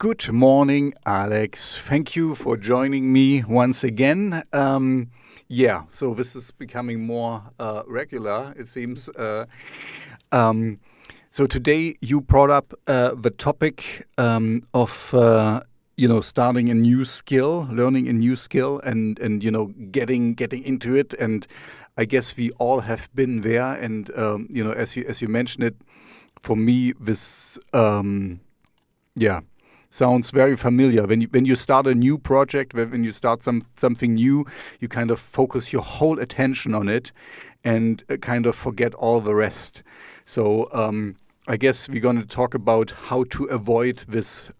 Good morning, Alex. Thank you for joining me once again. So this is becoming more regular, it seems. So today you brought up the topic of starting a new skill, learning a new skill, and getting into it. And I guess we all have been there. And as you mentioned it, for me, this sounds very familiar. When you start a new project, when you start something new, you kind of focus your whole attention on it, and kind of forget all the rest. So I guess we're going to talk about how to avoid this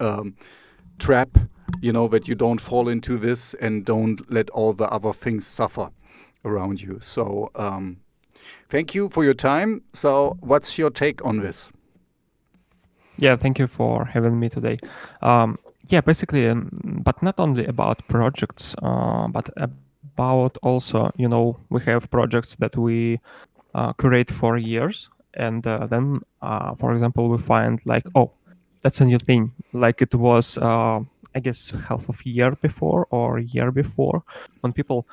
trap, that you don't fall into this and don't let all the other things suffer around you. So thank you for your time. So what's your take on this? Yeah, thank you for having me today. Basically, but not only about projects, but about also, we have projects that we create for years. And then, for example, we find like, oh, that's a new thing. Like it was, I guess, half of a year before or a year before when people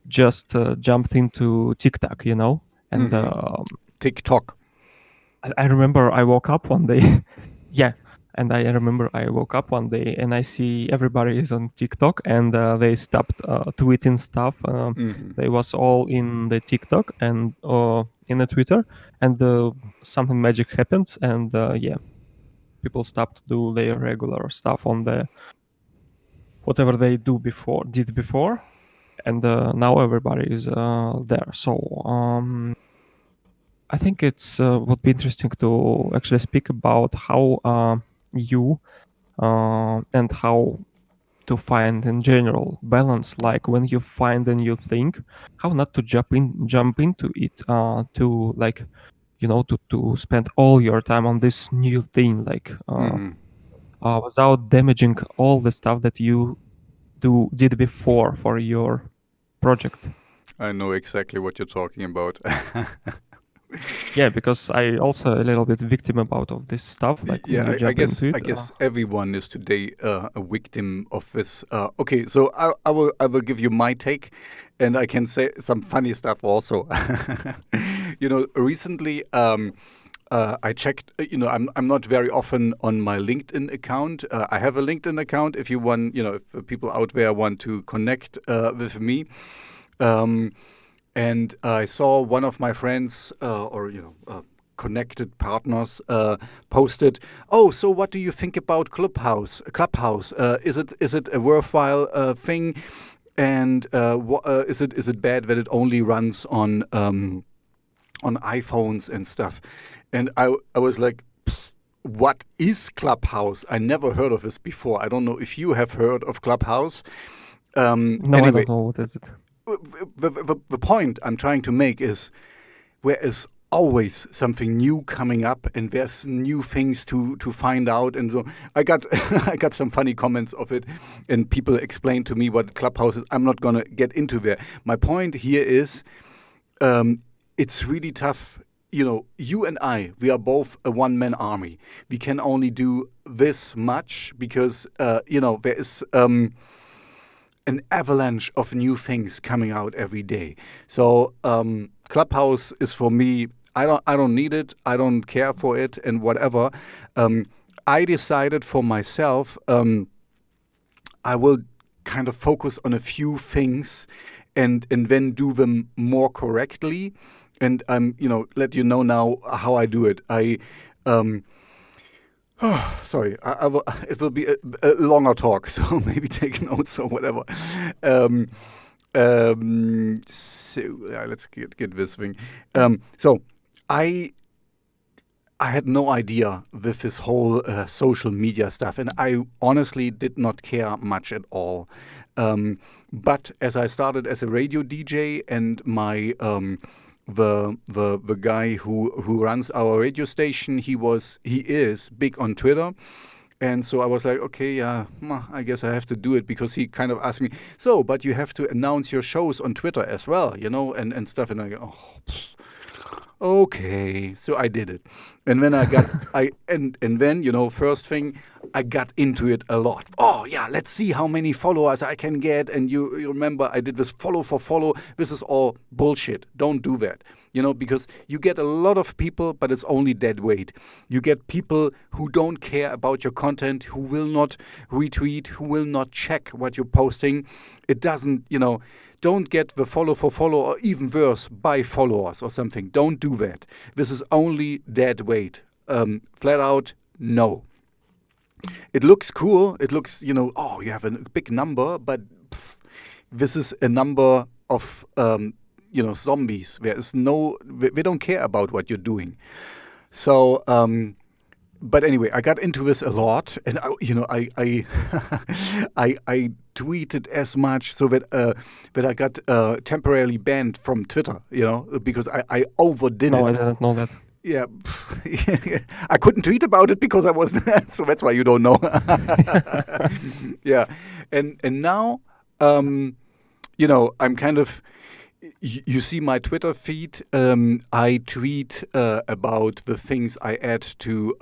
just jumped into TikTok, and TikTok. I remember I woke up one day. Yeah. And I remember I woke up one day and I see everybody is on TikTok and they stopped tweeting stuff. They was all in the TikTok and in the Twitter, and something magic happens, and people stopped to do their regular stuff on the whatever they did before, and now everybody is there. So I think it's would be interesting to actually speak about how you and how to find in general balance. Like when you find a new thing, how not to jump into it to like to spend all your time on this new thing, like without damaging all the stuff that you did before for your project. I know exactly what you're talking about. Yeah, because I also a little bit victim about of this stuff. Like when you jump into it. I guess everyone is today a victim of this. Okay, so I will give you my take, and I can say some funny stuff also. Recently I checked. I'm not very often on my LinkedIn account. I have a LinkedIn account. If you want, if people out there want to connect with me. And I saw one of my friends connected partners posted, "Oh, so what do you think about Clubhouse? Is it a worthwhile thing? And is it bad that it only runs on iPhones and stuff?" And I was like, "What is Clubhouse? I never heard of this before. I don't know if you have heard of Clubhouse." No, anyway, I don't know what is it. The point I'm trying to make is there is always something new coming up, and there's new things to find out. And so I got I got some funny comments of it, and people explained to me what Clubhouse is. I'm not gonna get into there. My point here is it's really tough. You and I, we are both a one-man army. We can only do this much because there is an avalanche of new things coming out every day. So Clubhouse is for me. I don't need it. I don't care for it, and whatever. I decided for myself. I will kind of focus on a few things, and then do them more correctly. And let you know now how I do it. Sorry, it will be a longer talk, so maybe take notes or whatever. Let's get this thing. So I had no idea with this whole social media stuff, and I honestly did not care much at all. But as I started as a radio DJ, and my the guy who runs our radio station, he is big on Twitter. And so I was like, okay, yeah, I guess I have to do it, because he kind of asked me, so, but you have to announce your shows on Twitter as well, and stuff. And I go, Okay, so I did it, and then and then first thing, I got into it a lot. Oh yeah, let's see how many followers I can get. And you remember I did this follow for follow. This is all bullshit. Don't do that, because you get a lot of people, but it's only dead weight. You get people who don't care about your content, who will not retweet, who will not check what you're posting. It doesn't, Don't get the follow for follow, or even worse, buy followers or something. Don't do that. This is only dead weight. Flat out, no. It looks cool. It looks, oh, you have a big number, but this is a number of, zombies. They don't care about what you're doing. So, but anyway, I got into this a lot, and I tweeted as much so that I got temporarily banned from Twitter. Because I overdid it. No, I didn't know that. Yeah, I couldn't tweet about it because I was so that's why you don't know. Yeah, and now, I'm kind of. You see my Twitter feed. I tweet about the things I add to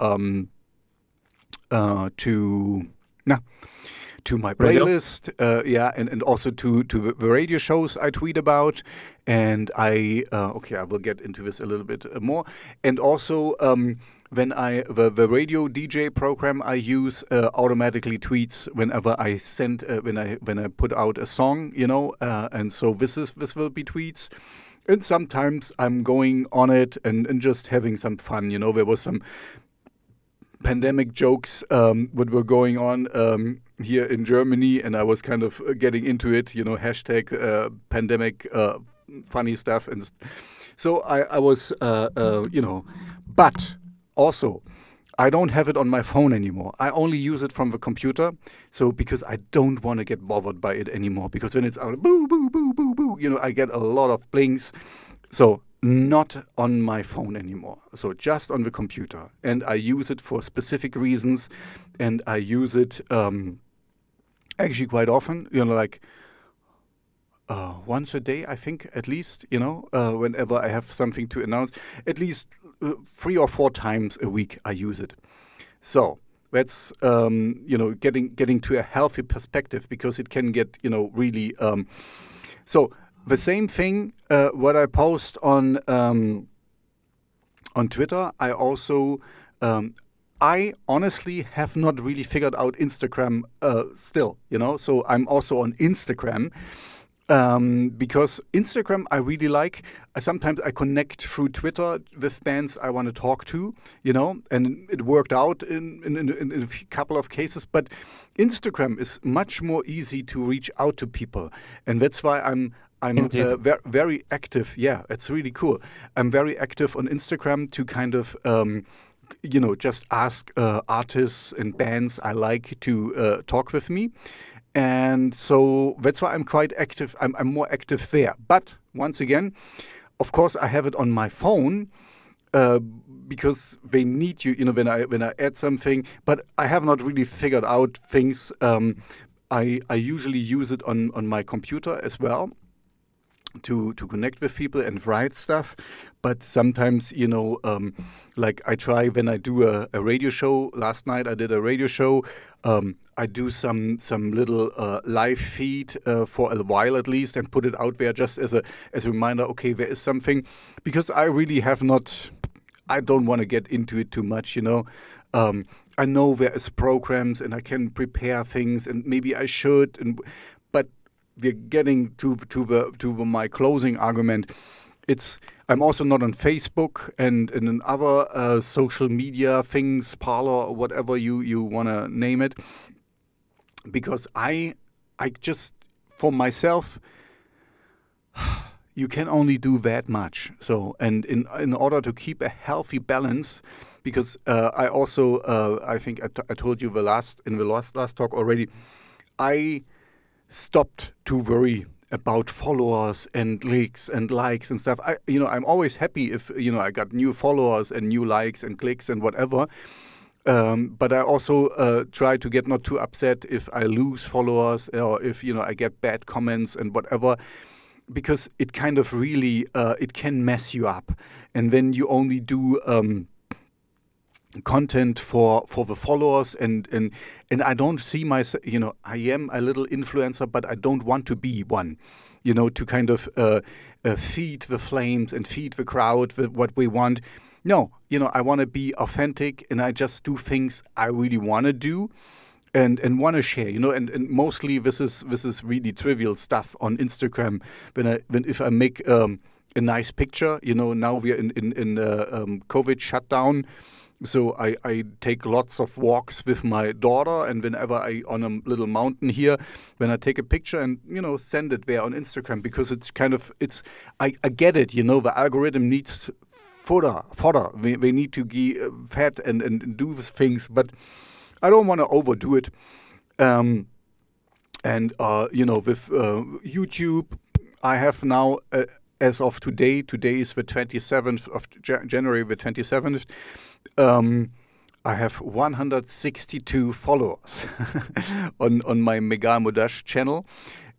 my playlist. And also to the radio shows I tweet about. And I will get into this a little bit more. And also when the radio DJ program I use automatically tweets whenever I send when I put out a song, and so this will be tweets. And sometimes I'm going on it and just having some fun. There was some pandemic jokes what were going on here in Germany, and I was kind of getting into it, hashtag pandemic funny stuff. And so I was, but also, I don't have it on my phone anymore. I only use it from the computer. So because I don't want to get bothered by it anymore. Because when it's out, boo, boo, boo, boo, boo, I get a lot of blings. So not on my phone anymore. So just on the computer. And I use it for specific reasons. And I use it actually quite often, like once a day, I think, at least, whenever I have something to announce, at least 3 or 4 times a week I use it. So that's, getting to a healthy perspective, because it can get, really. So the same thing, what I post on Twitter, I also, I honestly have not really figured out Instagram still, so I'm also on Instagram. Because Instagram I really like. Sometimes I connect through Twitter with bands I want to talk to, and it worked out in a couple of cases. But Instagram is much more easy to reach out to people, and that's why I'm very active. Yeah, it's really cool. I'm very active on Instagram to kind of just ask artists and bands I like to talk with me. And so that's why I'm quite active. I'm more active there. But once again, of course, I have it on my phone because they need you. When I add something, but I have not really figured out things. I usually use it on my computer as well to connect with people and write stuff. But sometimes, like I try when I do a radio show. Last night I did a radio show. I do some little live feed for a while at least, and put it out there just as a reminder. Okay, there is something, because I really have not. I don't want to get into it too much, I know there is programs and I can prepare things, and maybe I should, but we're getting to my closing argument. I'm also not on Facebook and in other social media things, Parler or whatever you want to name it, because I just, for myself, you can only do that much. So, and in order to keep a healthy balance, because I also I think I told you in the last talk already, I stopped to worry about followers and clicks and likes and stuff. I'm always happy if I got new followers and new likes and clicks and whatever. But I also try to get not too upset if I lose followers, or if I get bad comments and whatever. because it kind of really it can mess you up, and when you only do content for the followers, and I don't see myself, I am a little influencer, but I don't want to be one, to kind of feed the flames and feed the crowd with what we want. No, I want to be authentic, and I just do things I really want to do and want to share, and mostly this is really trivial stuff on Instagram. If I make a nice picture, now we are in COVID shutdown. So I take lots of walks with my daughter, and whenever I on a little mountain here, when I take a picture and send it there on Instagram, because it's kind of I get it, the algorithm needs fodder. We need to be fed and do these things, but I don't want to overdo it. With YouTube, I have now. As of today is the 27th of January, the 27th. I have 162 followers on my Megalmodas channel,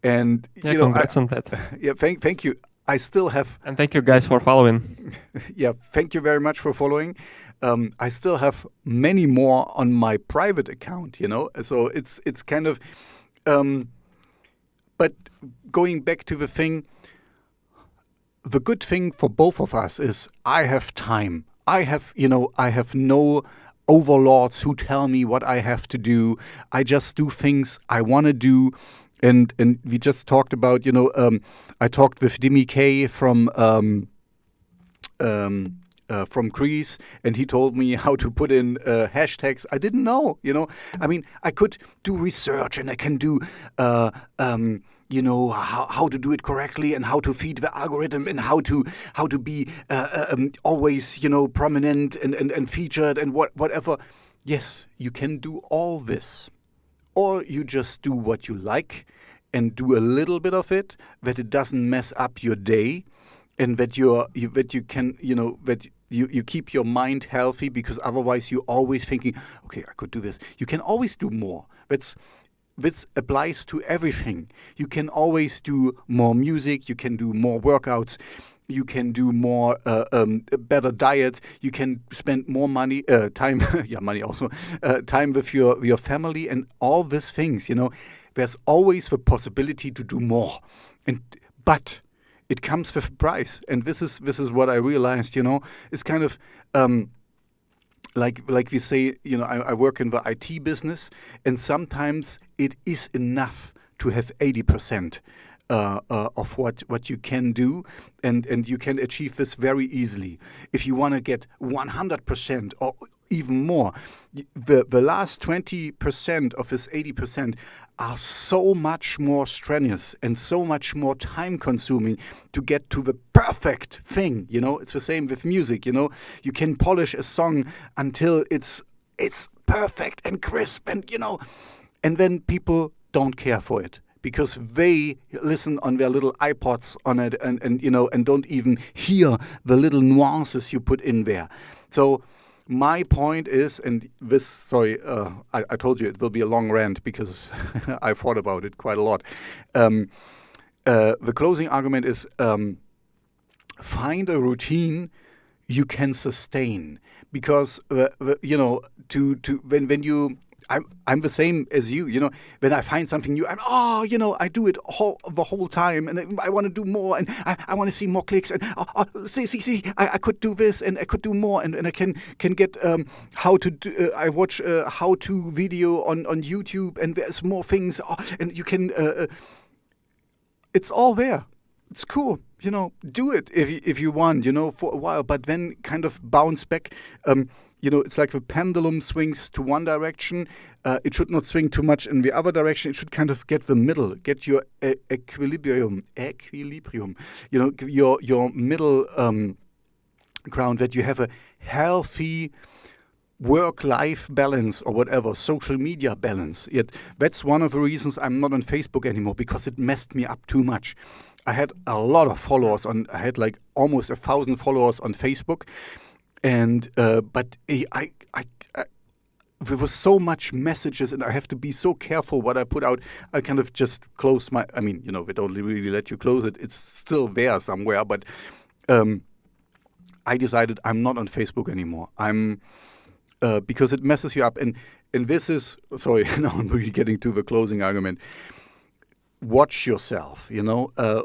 and congrats on that. Yeah, thank you. I still have, and thank you guys for following. Yeah, thank you very much for following. I still have many more on my private account. So it's kind of, but going back to the thing. The good thing for both of us is I have time. I have no overlords who tell me what I have to do. I just do things I want to do. And we just talked about, I talked with Dimi K from Greece, and he told me how to put in hashtags. I didn't know, I mean, I could do research, and I can do, how to do it correctly, and how to feed the algorithm, and how to be always, prominent and featured and whatever. Yes, you can do all this, or you just do what you like and do a little bit of it, that it doesn't mess up your day, and that you keep your mind healthy, because otherwise you're always thinking, okay, I could do this. You can always do more. This applies to everything. You can always do more music. You can do more workouts. You can do more, a better diet. You can spend more money, time, money also, time with your family, and all these things. There's always the possibility to do more, but it comes with a price, and this is what I realized. It's kind of like we say. I work in the IT business, and sometimes it is enough to have 80% of what you can do, and you can achieve this very easily. If you want to get 100% or even more, the last 20% of this 80% are so much more strenuous and so much more time consuming to get to the perfect thing. It's the same with music. You can polish a song until it's perfect and crisp, and then people don't care for it, because they listen on their little iPods on it, and don't even hear the little nuances you put in there. So my point is, and this, sorry, I told you it will be a long rant, because I thought about it quite a lot. The closing argument is, find a routine you can sustain, because when you. I'm the same as you. When I find something new, I do it the whole time, and I want to do more, and I want to see more clicks, and see, I could do this, and I could do more, and I can get how to do. I watch how to video on YouTube, and there's more things, and you can. It's all there. It's cool. Do it if you want. For a while, but then kind of bounce back. It's like the pendulum swings to one direction. It should not swing too much in the other direction. It should kind of get the middle, get your equilibrium. Your middle ground, that you have a healthy work-life balance, or whatever, social media balance. Yet that's one of the reasons I'm not on Facebook anymore, because it messed me up too much. I had a lot of followers I had like almost 1,000 followers on Facebook. And but there was so much messages, and I have to be so careful what I put out. I kind of just close my. I mean, they don't really let you close it. It's still there somewhere, but I decided I'm not on Facebook anymore. I'm because it messes you up, and this is sorry. Now I'm really getting to the closing argument. Watch yourself,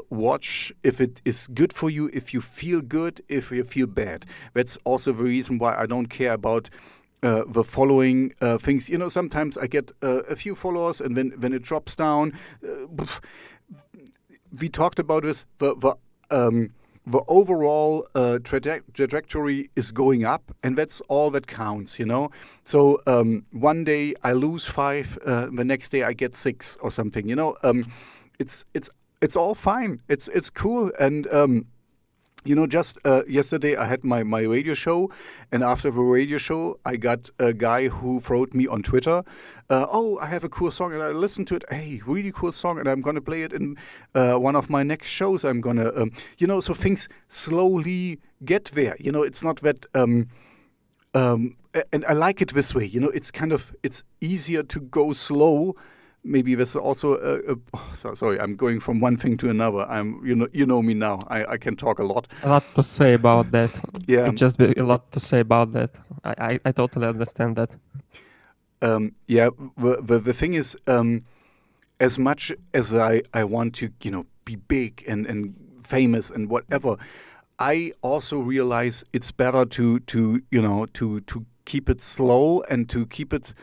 watch if it is good for you, if you feel good, if you feel bad. That's also the reason why I don't care about the following things. Sometimes I get a few followers, and when it drops down, we talked about this, the overall trajectory is going up, and that's all that counts, So one day I lose 5, the next day I get 6 or something, It's all fine. It's cool, and just yesterday I had my radio show, and after the radio show I got a guy who wrote me on Twitter, I have a cool song, and I listened to it. Hey, really cool song, and I'm going to play it in one of my next shows. I'm going to, so things slowly get there. It's not that, and I like it this way. It's easier to go slow. Maybe this is also sorry, I'm going from one thing to another. You know me now. I can talk a lot. A lot to say about that. Yeah, just a lot to say about that. I totally understand that. The thing is, as much as I want to be big and famous and whatever, I also realize it's better to keep it slow and to keep it.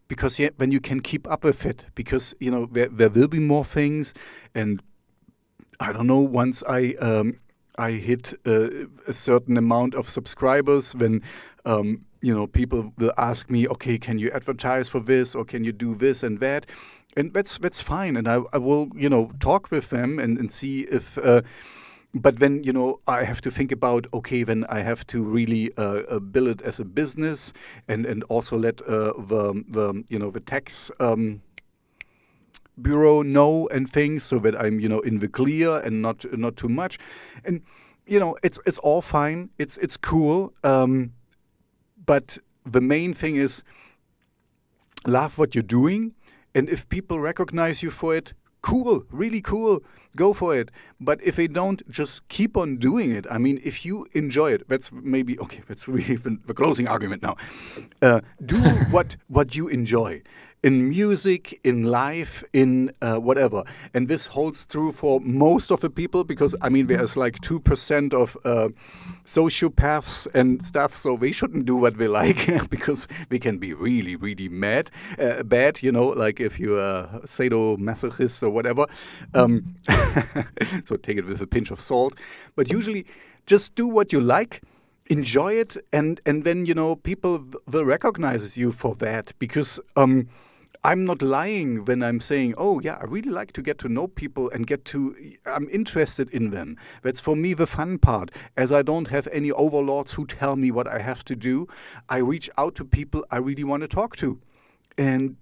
Because when you can keep up with it, because there will be more things, and I don't know. Once I hit a certain amount of subscribers, when people will ask me, okay, can you advertise for this, or can you do this and that, and that's fine, and I will talk with them and see if. But then, I have to think about, okay, then I have to really bill it as a business, and also let the tax bureau know and things, so that I'm in the clear and not too much, and it's all fine, it's cool, but the main thing is love what you're doing, and if people recognize you for it, cool, really cool, go for it. But if they don't, just keep on doing it. I mean, if you enjoy it, that's maybe, okay, that's really the closing argument now. Do what you enjoy. In music, in life, in whatever. And this holds true for most of the people, because, I mean, there's like 2% of sociopaths and stuff, so they shouldn't do what they like, because they can be really, really bad, like if you're a sadomasochist or whatever. So take it with a pinch of salt. But usually, just do what you like. Enjoy it, and then people will recognize you for that, because I'm not lying when I'm saying, oh yeah, I really like to get to know people and I'm interested in them. That's for me the fun part, as I don't have any overlords who tell me what I have to do. I reach out to people I really want to talk to, and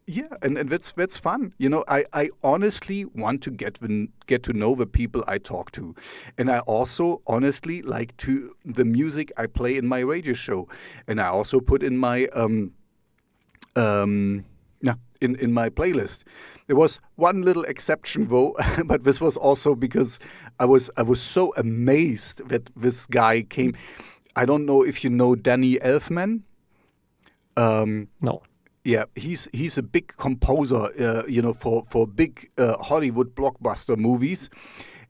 yeah, and that's fun. I honestly want to get to know the people I talk to, and I also honestly like the music I play in my radio show, and I also put in my in my playlist. There was one little exception though, but this was also because I was so amazed that this guy came. I don't know if you know Danny Elfman. No. Yeah, he's a big composer, for big Hollywood blockbuster movies,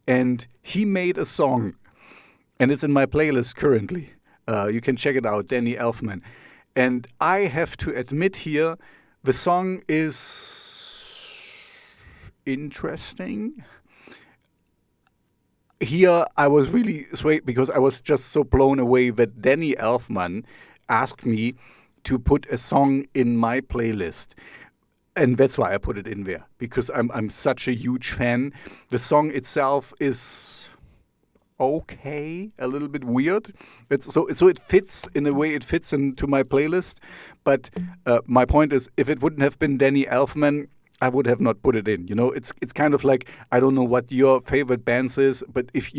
and he made a song, and it's in my playlist currently. You can check it out, Danny Elfman. And I have to admit here, the song is interesting. Here I was really swayed because I was just so blown away that Danny Elfman asked me to put a song in my playlist. And that's why I put it in there, because I'm such a huge fan. The song itself is okay, a little bit weird. So it fits in a way. It fits into my playlist. But my point is, if it wouldn't have been Danny Elfman, I would have not put it in. It's kind of like, I don't know what your favorite bands is, but if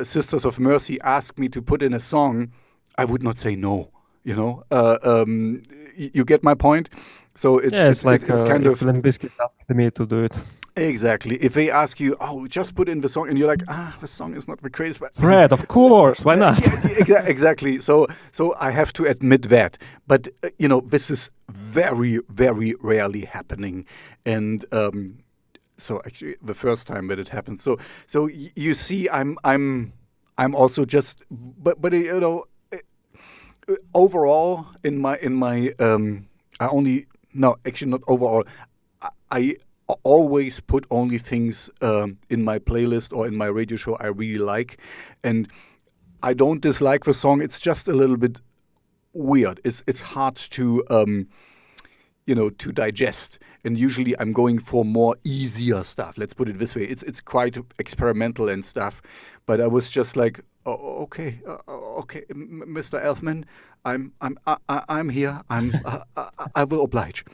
Sisters of Mercy asked me to put in a song, I would not say no. You know, you get my point. So It's like it's kind if of Limp Bizkit asked me to do it. exactly. If they ask you, oh, just put in the song, and you're like, the song is not the greatest, but Fred, of course, why not? exactly. So I have to admit that. But this is very, very rarely happening, and so actually the first time that it happened. So you see, I'm also just, but overall in my I only no actually not overall. I always put only things in my playlist or in my radio show I really like, and I don't dislike the song. It's just a little bit weird. It's hard to to digest. And usually I'm going for more easier stuff. Let's put it this way. It's quite experimental and stuff. But I was just like, oh, okay, okay, Mr. Elfman, I'm here. I will oblige.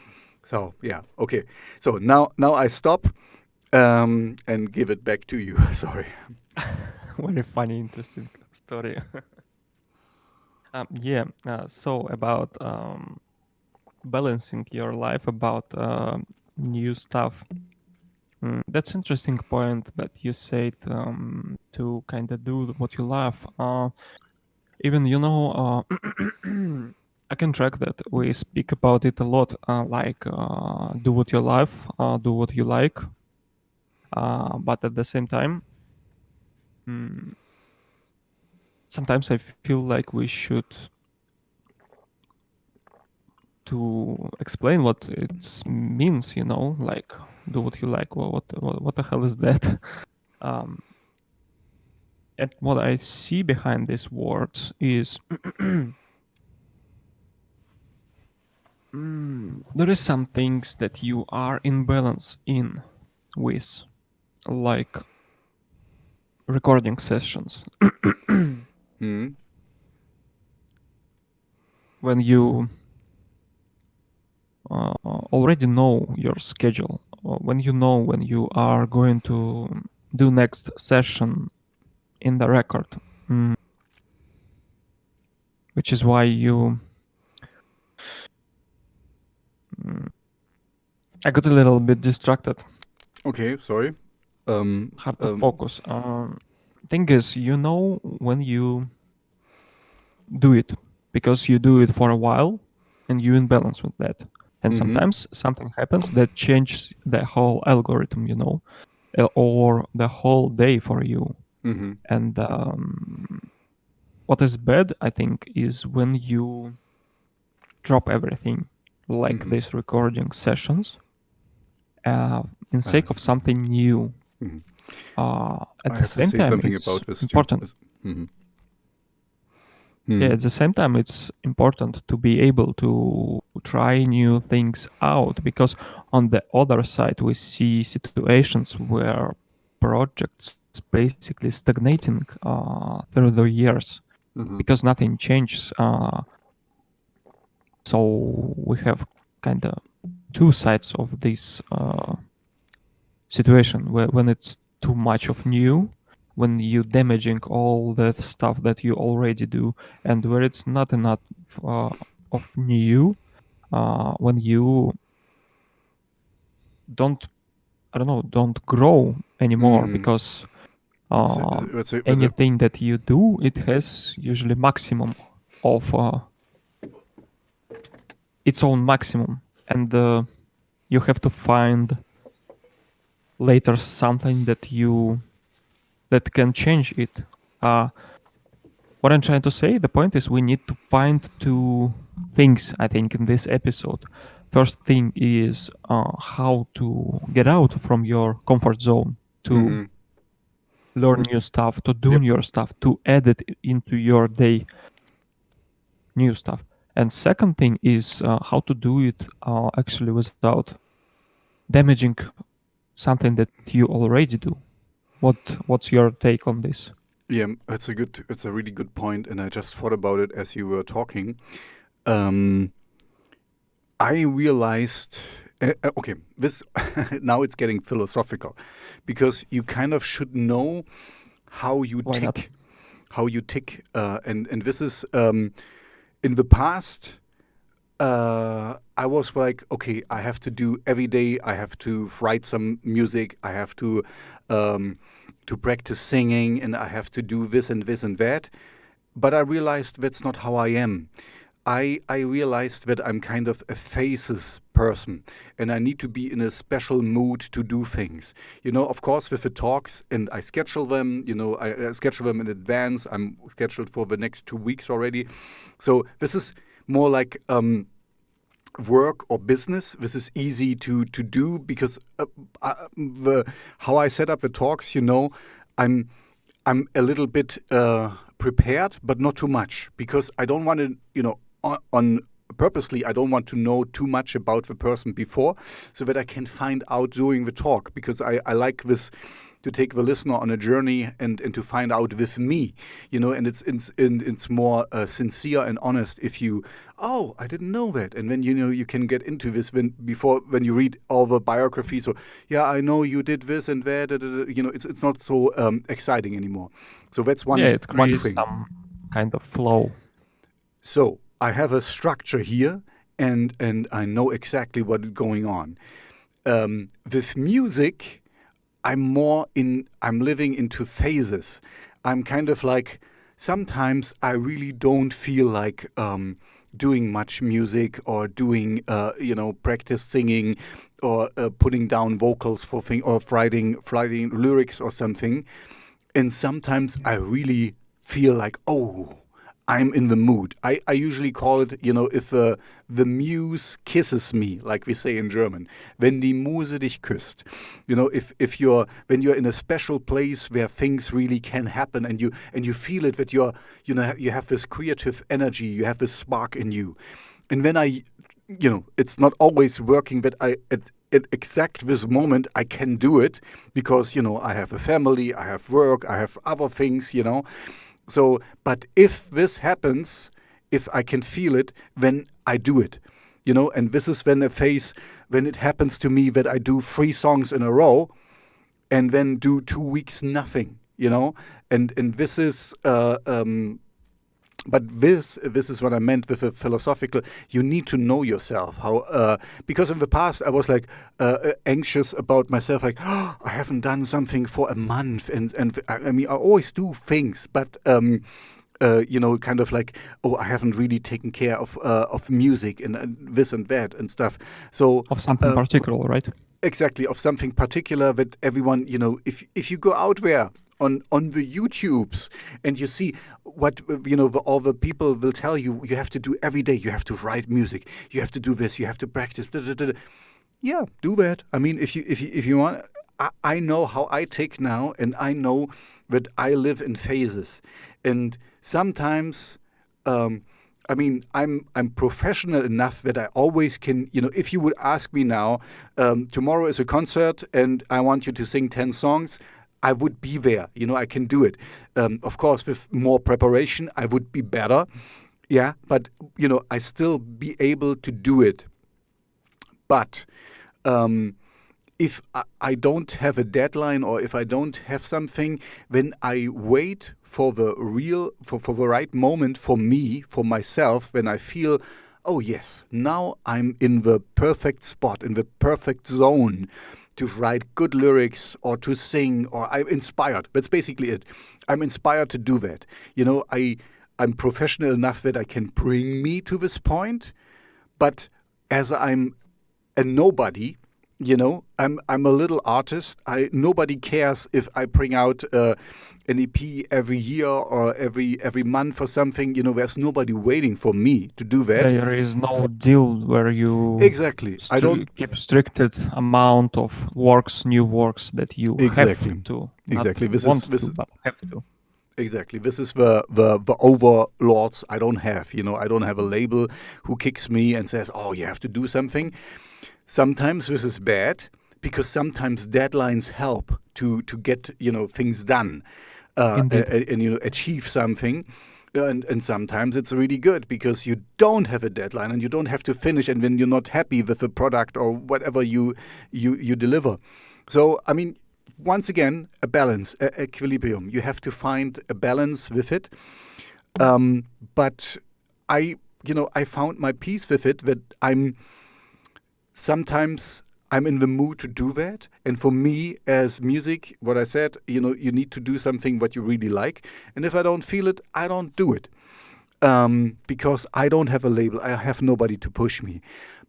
So yeah, okay. So now I stop and give it back to you. Sorry. Very funny, interesting story. Yeah. So about balancing your life, about new stuff. That's interesting point that you said, to kind of do what you love. Even I can track that we speak about it a lot. Like do what you love, do what you like. But at the same time, mm, sometimes I feel like we should to explain what it means. Like do what you like. What the hell is that? um, and what I see behind these words is there is some things that you are in balance in with, like recording sessions. Hmm. When you already know your schedule, when you know when you are going to do next session in the record, which is why I got a little bit distracted. Okay, sorry. Hard to focus. Thing is, when you do it, because you do it for a while and you in balance with that. And sometimes something happens that changes the whole algorithm, or the whole day for you. And what is bad, I think, is when you drop everything, like these recording sessions, in sake of something new. At the same time, it's important. Yeah, at the same time, it's important to be able to try new things out, because on the other side, we see situations where projects basically stagnating through the years because nothing changes. So we have kind of two sides of this situation, where when it's too much of new, when you damaging all that stuff that you already do, and where it's not enough of new, when you don't grow anymore, because anything that you do, it has usually maximum of its own maximum, and you have to find later something that can change it. What I'm trying to say, the point is we need to find two things, I think, in this episode. First thing is how to get out from your comfort zone, to learn new stuff, to do new stuff, to add it into your day, new stuff. And second thing is how to do it actually without damaging something that you already do. What's your take on this? Yeah, it's a really good point, and I just thought about it as you were talking. I realized, okay, this now it's getting philosophical, because you kind of should know how you Why not? tick, and this is in the past, I was like, okay, I have to do every day. I have to write some music. I have to practice singing, and I have to do this and this and that. But I realized that's not how I am. I realized that I'm kind of a phases person, and I need to be in a special mood to do things. Of course, with the talks, and I schedule them. I schedule them in advance. I'm scheduled for the next 2 weeks already. So this is more like work or business. This is easy to do because how I set up the talks. I'm a little bit prepared, but not too much, because I don't want to, on purposely, I don't want to know too much about the person before, so that I can find out during the talk, because I like this, to take the listener on a journey and to find out with me, and it's more sincere and honest if you, oh, I didn't know that, and then you can get into this when you read all the biographies, or yeah, I know you did this and that, it's not so exciting anymore. So that's one it creates thing. some kind of flow. So I have a structure here, and I know exactly what is going on. With music, I'm living into phases. I'm kind of like, sometimes I really don't feel like doing much music, or doing practice singing, or putting down vocals for or writing lyrics or something. And sometimes I really feel like, oh, I'm in the mood. I usually call it, if the muse kisses me, like we say in German, wenn die Muse dich küsst. When you're in a special place where things really can happen, and you feel it, that you have this creative energy, you have this spark in you. And when it's not always working that at exact this moment I can do it, because I have a family, I have work, I have other things, So, but if this happens, if I can feel it, then I do it, and this is when a phase, when it happens to me that I do 3 songs in a row, and then do 2 weeks nothing, and this is, but this is what I meant with the philosophical. You need to know yourself, how because in the past I was like anxious about myself, like, oh, I haven't done something for a month, and I mean, I always do things, but kind of like, oh, I haven't really taken care of music and this and that and stuff. So Of something particular, right? Exactly, of something particular that everyone, if you go out there on the YouTubes, and you see what all the people will tell you have to do every day. You have to write music. You have to do this. You have to practice. Da, da, da, da. Yeah, do that. I mean, if you want, I know how I take now, and I know that I live in phases, and sometimes. I mean, I'm professional enough that I always can, if you would ask me now, tomorrow is a concert and I want you to sing 10 songs, I would be there. I can do it. Of course, with more preparation, I would be better. Yeah, but, I still be able to do it. But if I don't have a deadline, or if I don't have something, then I wait for the right moment for me, for myself, when I feel, oh yes, now I'm in the perfect spot, in the perfect zone to write good lyrics or to sing, or I'm inspired. That's basically it. I'm inspired to do that. I'm professional enough that I can bring me to this point, but as I'm a nobody, I'm a little artist. Nobody cares if I bring out an EP every year or every month or something. There's nobody waiting for me to do that. There is no deal where you exactly. I don't keep restricted amount of new works that you exactly. have to. Exactly. Not want to, but have to. Exactly. This is the overlords I don't have. I don't have a label who kicks me and says, "Oh, you have to do something." Sometimes this is bad, because sometimes deadlines help to get things done and achieve something, and sometimes it's really good because you don't have a deadline and you don't have to finish, and when you're not happy with the product or whatever you deliver. So I mean, once again, a balance, equilibrium. You have to find a balance with it. But I found my peace with it, that sometimes I'm in the mood to do that. And for me, as music, what I said, you need to do something what you really like. And if I don't feel it, I don't do it. Because I don't have a label. I have nobody to push me.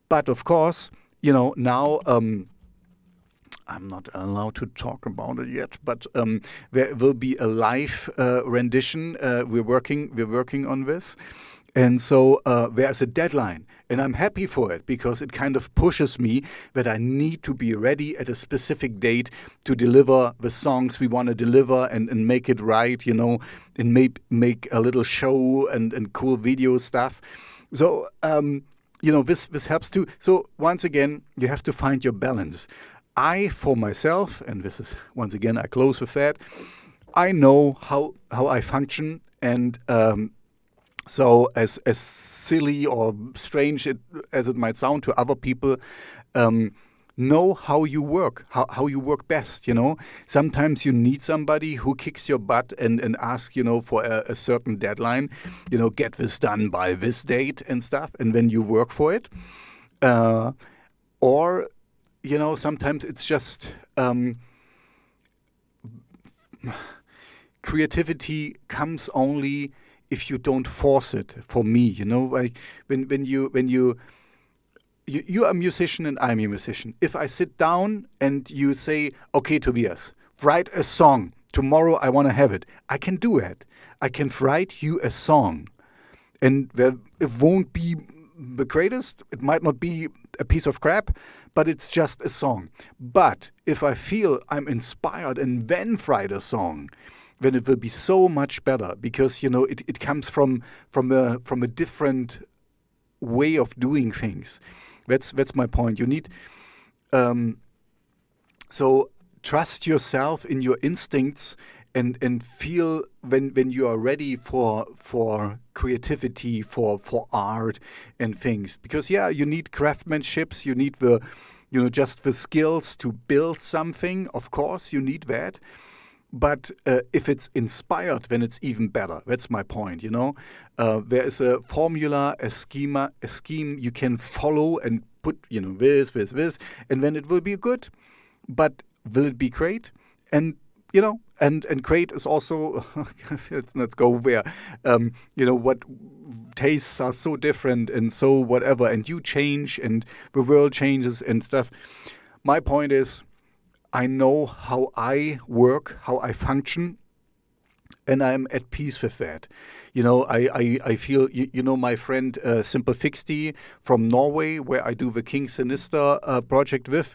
But of course, now I'm not allowed to talk about it yet. But there will be a live rendition. We're working on this. And so there's a deadline. And I'm happy for it because it kind of pushes me that I need to be ready at a specific date to deliver the songs we want to deliver and make it right, and make a little show and cool video stuff. So, this helps too. So once again, you have to find your balance. For myself, and this is, once again, I close with that, I know how I function, and so as silly or strange as it might sound to other people, know how you work, how you work best. Sometimes you need somebody who kicks your butt and asks, for a certain deadline, get this done by this date and stuff, and then you work for it. Or sometimes it's just creativity comes only if you don't force it. For me, like when you're a musician and I'm a musician. If I sit down and you say, okay, Tobias, write a song. Tomorrow I want to have it. I can do it. I can write you a song. And it won't be the greatest. It might not be a piece of crap, but it's just a song. But if I feel I'm inspired and then write a song, then it will be so much better because it comes from a different way of doing things. That's my point. You need so trust yourself in your instincts and feel when you are ready for creativity, for art and things. Because you need craftsmanships, you need just the skills to build something. Of course, you need that. But if it's inspired, then it's even better. That's my point, There is a formula, a scheme you can follow and put, this, and then it will be good. But will it be great? And, and great is also, let's not go there, what tastes are so different and so whatever, and you change and the world changes and stuff. My point is, I know how I work, how I function, and I'm at peace with that. I feel, my friend Simple Fixty from Norway, where I do the King Sinister project with,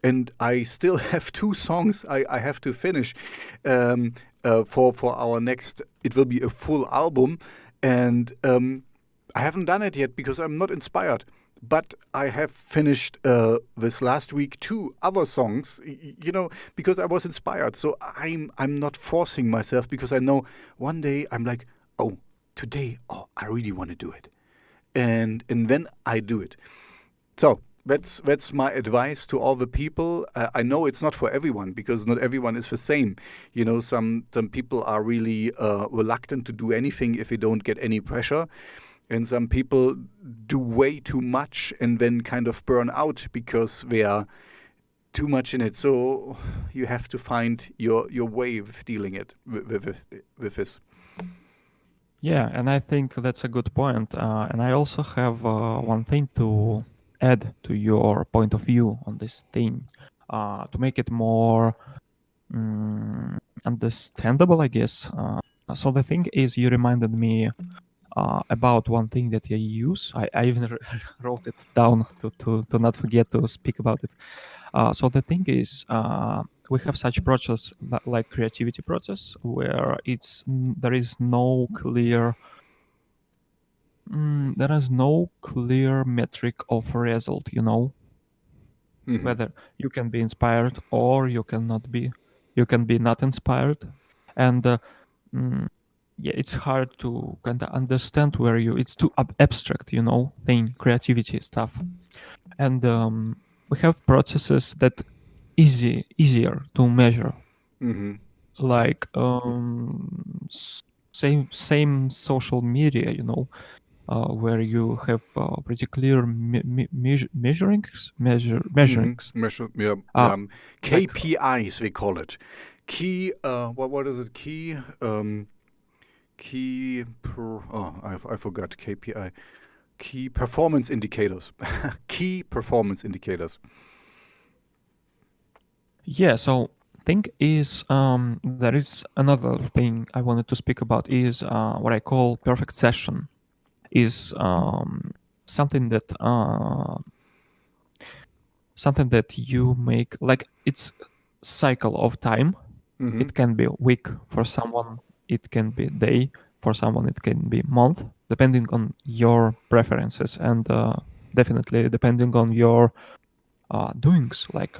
and I still have 2 songs I have to finish for our next, it will be a full album, and I haven't done it yet because I'm not inspired. But I have finished this last week 2 other songs, because I was inspired. So I'm not forcing myself because I know one day I'm like, oh, today, I really want to do it, and then I do it. So that's my advice to all the people. I know it's not for everyone because not everyone is the same. Some people are really reluctant to do anything if they don't get any pressure. And some people do way too much and then kind of burn out because they are too much in it. So you have to find your way of dealing with this. Yeah, and I think that's a good point. And I also have one thing to add to your point of view on this thing, to make it more understandable, I guess. So the thing is, you reminded me about one thing that I use. I even wrote it down to not forget to speak about it. So the thing is, we have such process like creativity process where there is no clear metric of result. Whether you can be inspired or you cannot be, you can be not inspired, and it's hard to kind of understand where it's too abstract, thing, creativity stuff. And we have processes that easier to measure, like same social media, where you have pretty clear Mm-hmm. measurings. Measure, yeah, Like KPIs we call it. Key. What is it? I forgot KPI. Key performance indicators. Key performance indicators. yeah, so thing is there is another thing I wanted to speak about is what I call perfect session is something that something that you make like it's cycle of time. Mm-hmm. It can be week for someone, it can be day for someone, it can be month, depending on your preferences and definitely depending on your doings. Like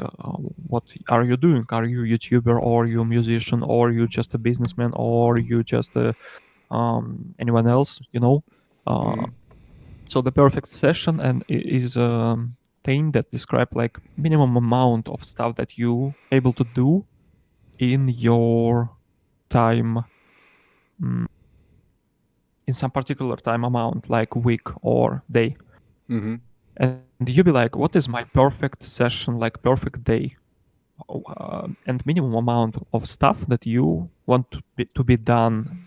what are you doing? Are you YouTuber or you musician or you just a businessman or you just anyone else? Uh, Mm-hmm. so the perfect session and is a thing that describe like minimum amount of stuff that you able to do in your time, mm, in some particular time amount like week or day. Mm-hmm. And you be like, what is my perfect session, like perfect day? And minimum amount of stuff that you want to be done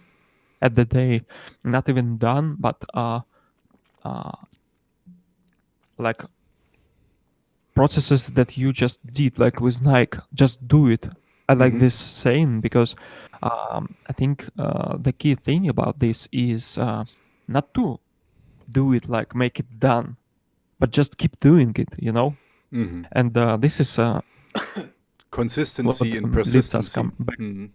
at the day, not even done, but uh, like processes that you just did, like with Nike, just do it. I like Mm-hmm. this saying because I think the key thing about this is not to do it like make it done, but just keep doing it. Mm-hmm. And this is what Consistency and leads us come persistency. back. Mm-hmm.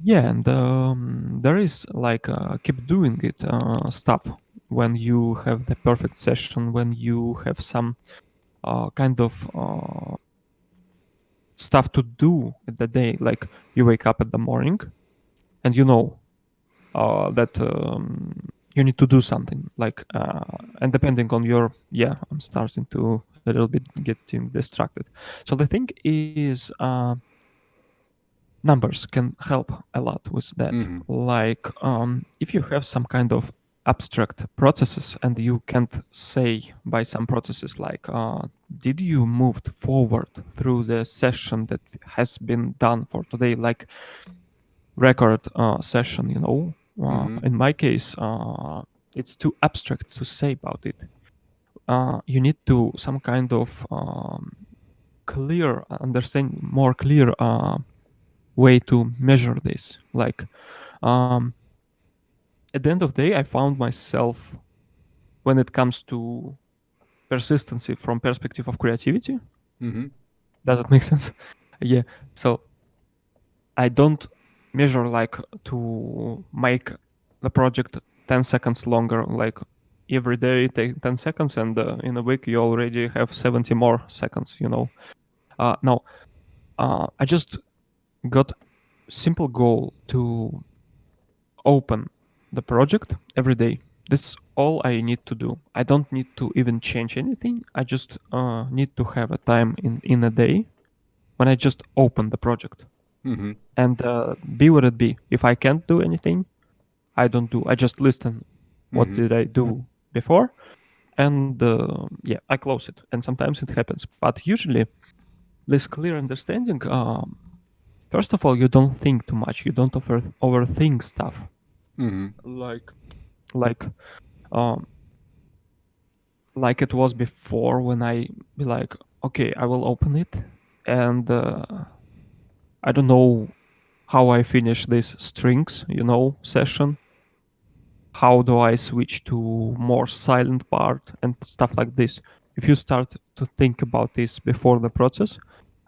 Yeah, and there is like keep doing it stuff when you have the perfect session, when you have some kind of stuff to do at the day. Like you wake up in the morning and you know that you need to do something. Like and depending on your I'm starting to a little bit getting distracted. So the thing is numbers can help a lot with that. Mm-hmm. Like if you have some kind of abstract processes and you can't say by some processes like did you moved forward through the session that has been done for today, like record session, Mm-hmm. in my case it's too abstract to say about it. You need to some kind of clear understand more clear way to measure this. Like um, at the end of the day, I found myself when it comes to persistency from perspective of creativity. Mm-hmm. Does it make sense? Yeah. So I don't measure like to make the project 10 seconds longer. Like every day take 10 seconds and in a week you already have 70 more seconds. No, I just got simple goal to open the project every day. This is all I need to do. I don't need to even change anything. I just need to have a time in a day when I just open the project Mm-hmm. and be what it be. If I can't do anything, I don't do. I just listen. What Mm-hmm. did I do before? And I close it. And sometimes it happens, but usually this clear understanding. First of all, you don't think too much. You don't overthink stuff. Mm-hmm. Like like um like it was before when I be like, okay, I will open it, and I don't know how I finish this strings, session. How do I switch to more silent part and stuff like this? If you start to think about this before the process,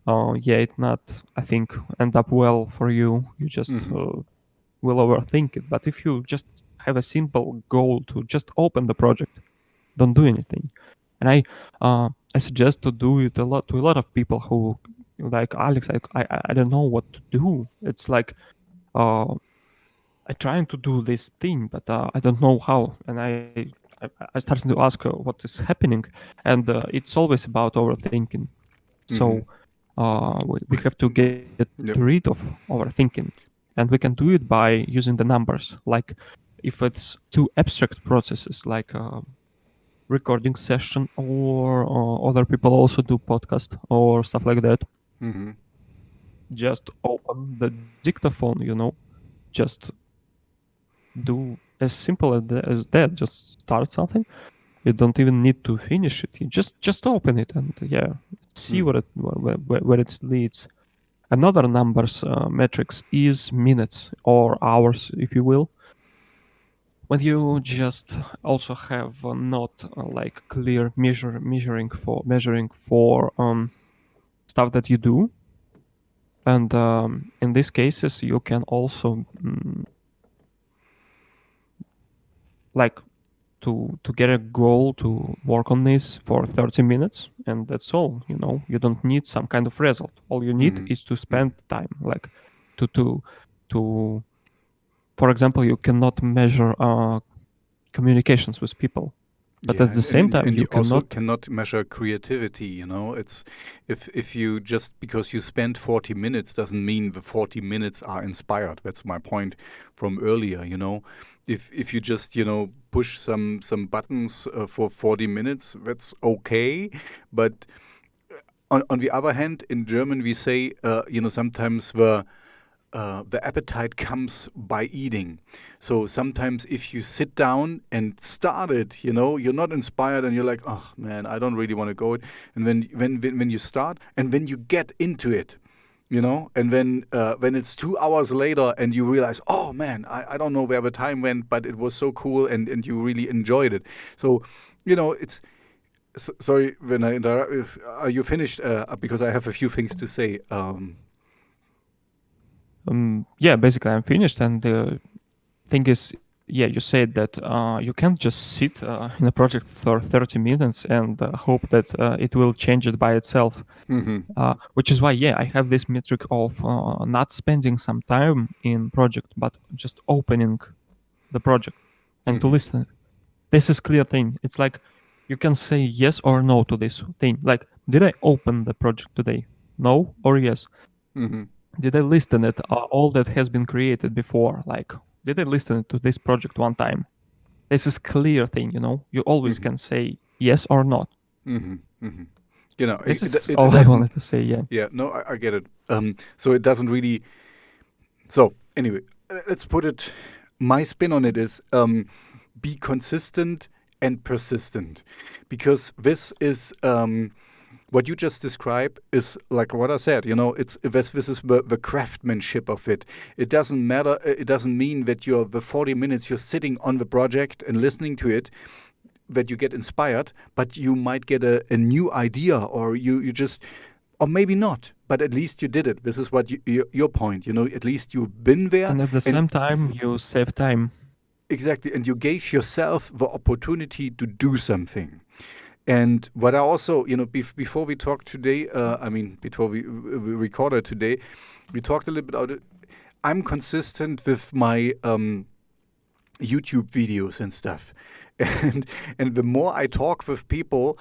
it not, I think, end up well for you. You just Mm-hmm. will overthink it. But if you just have a simple goal to just open the project, don't do anything. And I suggest to do it a lot to a lot of people who like Alex. I don't know what to do. It's like uh, I trying to do this thing, but I don't know how. And I started to ask what is happening, and it's always about overthinking. Mm-hmm. So we have to get Yep. rid of overthinking, and we can do it by using the numbers. Like if it's two abstract processes like recording session or other people also do podcast or stuff like that, just open the dictaphone, just do as simple as that. Just start something. You don't even need to finish it. You just open it and see where it leads. Another numbers metrics is minutes or hours, if you will. When you just also have not like clear measuring for stuff that you do, and in these cases you can also like to get a goal to work on this for 30 minutes, and that's all. You don't need some kind of result. All you need is to spend time, like to for example, you cannot measure communications with people, but at the same time and you you also cannot. cannot measure creativity. It's if you just because you spend 40 minutes doesn't mean the 40 minutes are inspired. That's my point from earlier. If you just push some buttons for 40 minutes, that's okay. But on the other hand, in German we say sometimes the appetite comes by eating. So sometimes if you sit down and start it, you're not inspired and you're like, oh man, I don't really want to go. And when you start and when you get into it, and when it's 2 hours later and you realize, oh man, I don't know where the time went, but it was so cool and you really enjoyed it. So, it's sorry when I interrupt. Are you finished? Because I have a few things to say. Basically I'm finished, and the thing is, you said that you can't just sit in a project for 30 minutes and hope that it will change it by itself. Which is why I have this metric of not spending some time in project, but just opening the project and to listen. This is clear thing. It's like you can say yes or no to this thing. Like, did I open the project today? No or yes? Did I listen it all that has been created before? Like, did I listen to this project one time? This is clear thing. You always can say yes or not. This is all I wanted to say. Yeah, no, I get it. So it doesn't really. So anyway, let's put it. My spin on it is be consistent and persistent, because this is what you just described is like what I said. This is the craftsmanship of it. It doesn't matter. It doesn't mean that you're the 40 minutes you're sitting on the project and listening to it, that you get inspired, but you might get a new idea, or you just, or maybe not, but at least you did it. This is what your point, at least you've been there. And at the same time, you save time. Exactly, and you gave yourself the opportunity to do something. And what I also, before we talked today, before we recorded today, we talked a little bit about it. I'm consistent with my YouTube videos and stuff. And the more I talk with people,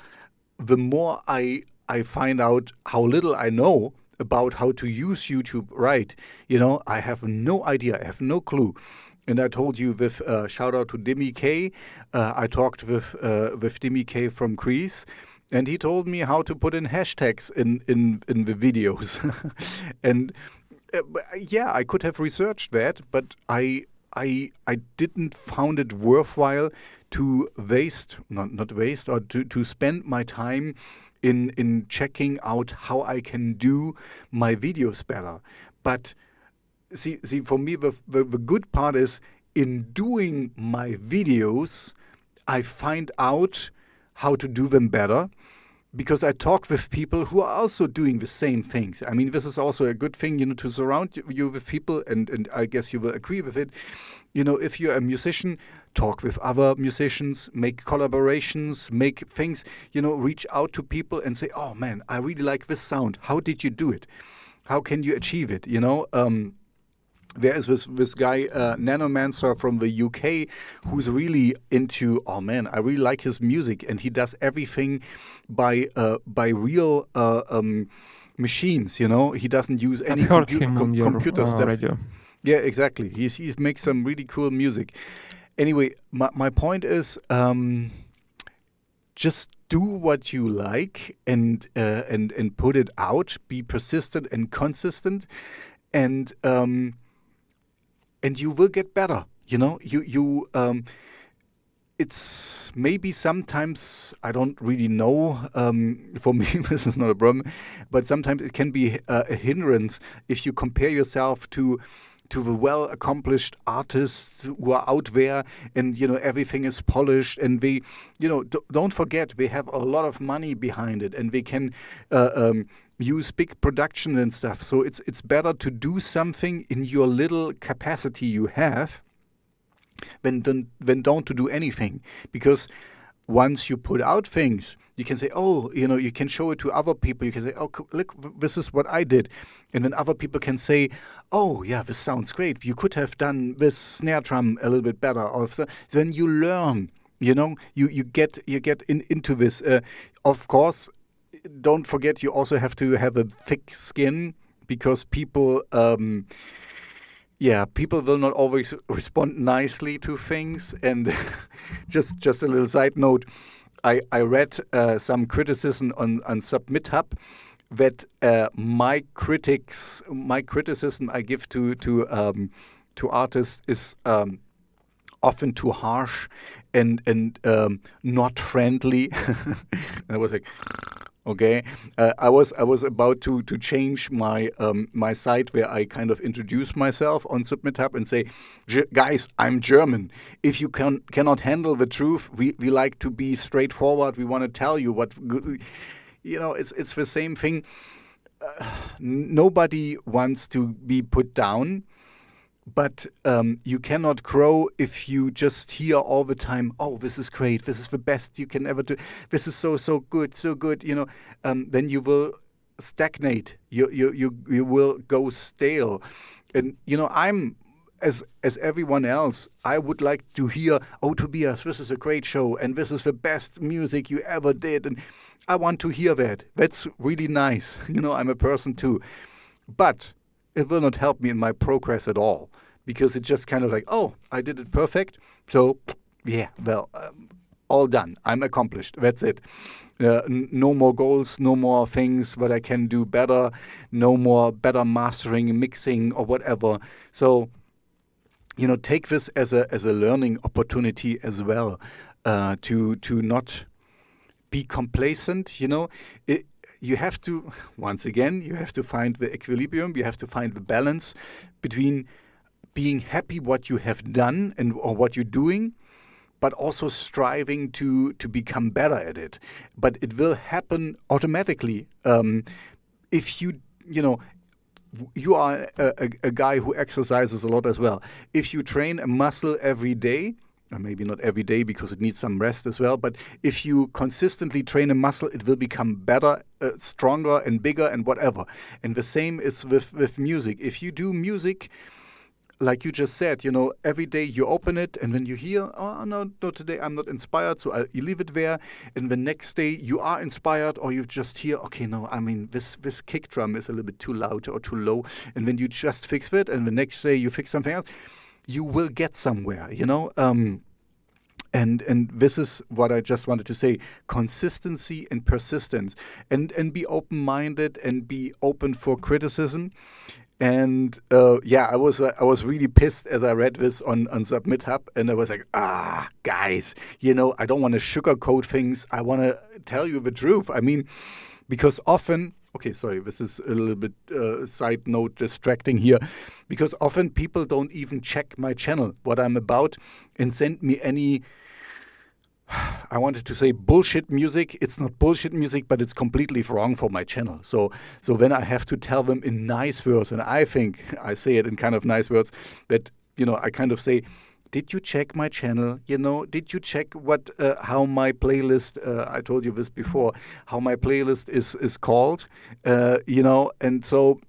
the more I find out how little I know about how to use YouTube right. I have no idea. I have no clue. And I told you with shout out to Dimmy K. I talked with Dimmy K from Greece, and he told me how to put in hashtags in the videos. And I could have researched that, but I didn't found it worthwhile to waste, not waste, or to spend my time in checking out how I can do my videos better. But see, for me, the good part is in doing my videos, I find out how to do them better, because I talk with people who are also doing the same things. I mean, this is also a good thing, to surround you with people, and I guess you will agree with it. If you're a musician, talk with other musicians, make collaborations, make things, reach out to people and say, oh man, I really like this sound. How did you do it? How can you achieve it? There is this guy, Nanomancer from the UK, who's really into, oh man, I really like his music, and he does everything by real machines. He doesn't use any I've heard him on your computer stuff. radio. Yeah, exactly. He makes some really cool music. anyway, my point is, just do what you like and put it out. Be persistent and consistent, and you will get better. It's maybe sometimes, I don't really know. For me, this is not a problem, but sometimes it can be a hindrance if you compare yourself to the well-accomplished artists who are out there, and everything is polished, and they, don't forget, they have a lot of money behind it, and they can use big production and stuff. So it's better to do something in your little capacity you have than don't to do anything, because once you put out things, you can say, oh, you can show it to other people. You can say, oh, look, this is what I did. And then other people can say, oh, yeah, this sounds great. You could have done this snare drum a little bit better. Or then you learn, you get into this. Of course, don't forget, you also have to have a thick skin, because people... people will not always respond nicely to things. And just a little side note, I read some criticism on SubmitHub that my criticism I give to artists is often too harsh and not friendly. I was like, okay, I was about to change my my site where I kind of introduce myself on SubmitHub and say, guys, I'm German. If you cannot handle the truth, we like to be straightforward. We want to tell you what, it's the same thing. Nobody wants to be put down. But you cannot grow if you just hear all the time, oh, this is great, this is the best you can ever do, this is so good, so good, then you will stagnate, you will go stale. And, I'm, as everyone else, I would like to hear, oh, Tobias, this is a great show, and this is the best music you ever did, and I want to hear that. That's really nice. I'm a person too. But it will not help me in my progress at all, because it's just kind of like, oh, I did it perfect. So, yeah, well, all done. I'm accomplished. That's it. No more goals, no more things that I can do better, no more better mastering, mixing, or whatever. So, take this as a learning opportunity as well, to not be complacent. You have to, once again, you have to find the equilibrium, you have to find the balance between being happy what you have done or what you're doing, but also striving to become better at it. But it will happen automatically. If you are a guy who exercises a lot as well. If you train a muscle every day, or maybe not every day because it needs some rest as well, but if you consistently train a muscle, it will become better, stronger and bigger and whatever. And the same is with music. If you do music, like you just said, every day you open it, and when you hear, oh, no, today I'm not inspired, so you leave it there, and the next day you are inspired, or you just hear, okay, no, I mean, this kick drum is a little bit too loud or too low, and then you just fix it, and the next day you fix something else, you will get somewhere, And this is what I just wanted to say: consistency and persistence, and be open-minded and be open for criticism. And I was really pissed as I read this on SubmitHub, and I was like, guys, I don't want to sugarcoat things. I want to tell you the truth. I mean, because often. Okay, sorry, this is a little bit side note distracting here, because often people don't even check my channel, what I'm about, and send me any, I wanted to say bullshit music. It's not bullshit music, but it's completely wrong for my channel. So then I have to tell them in nice words, and I think I say it in kind of nice words, that, I kind of say, did you check my channel? Did you check how my playlist? I told you this before. How my playlist is called? And so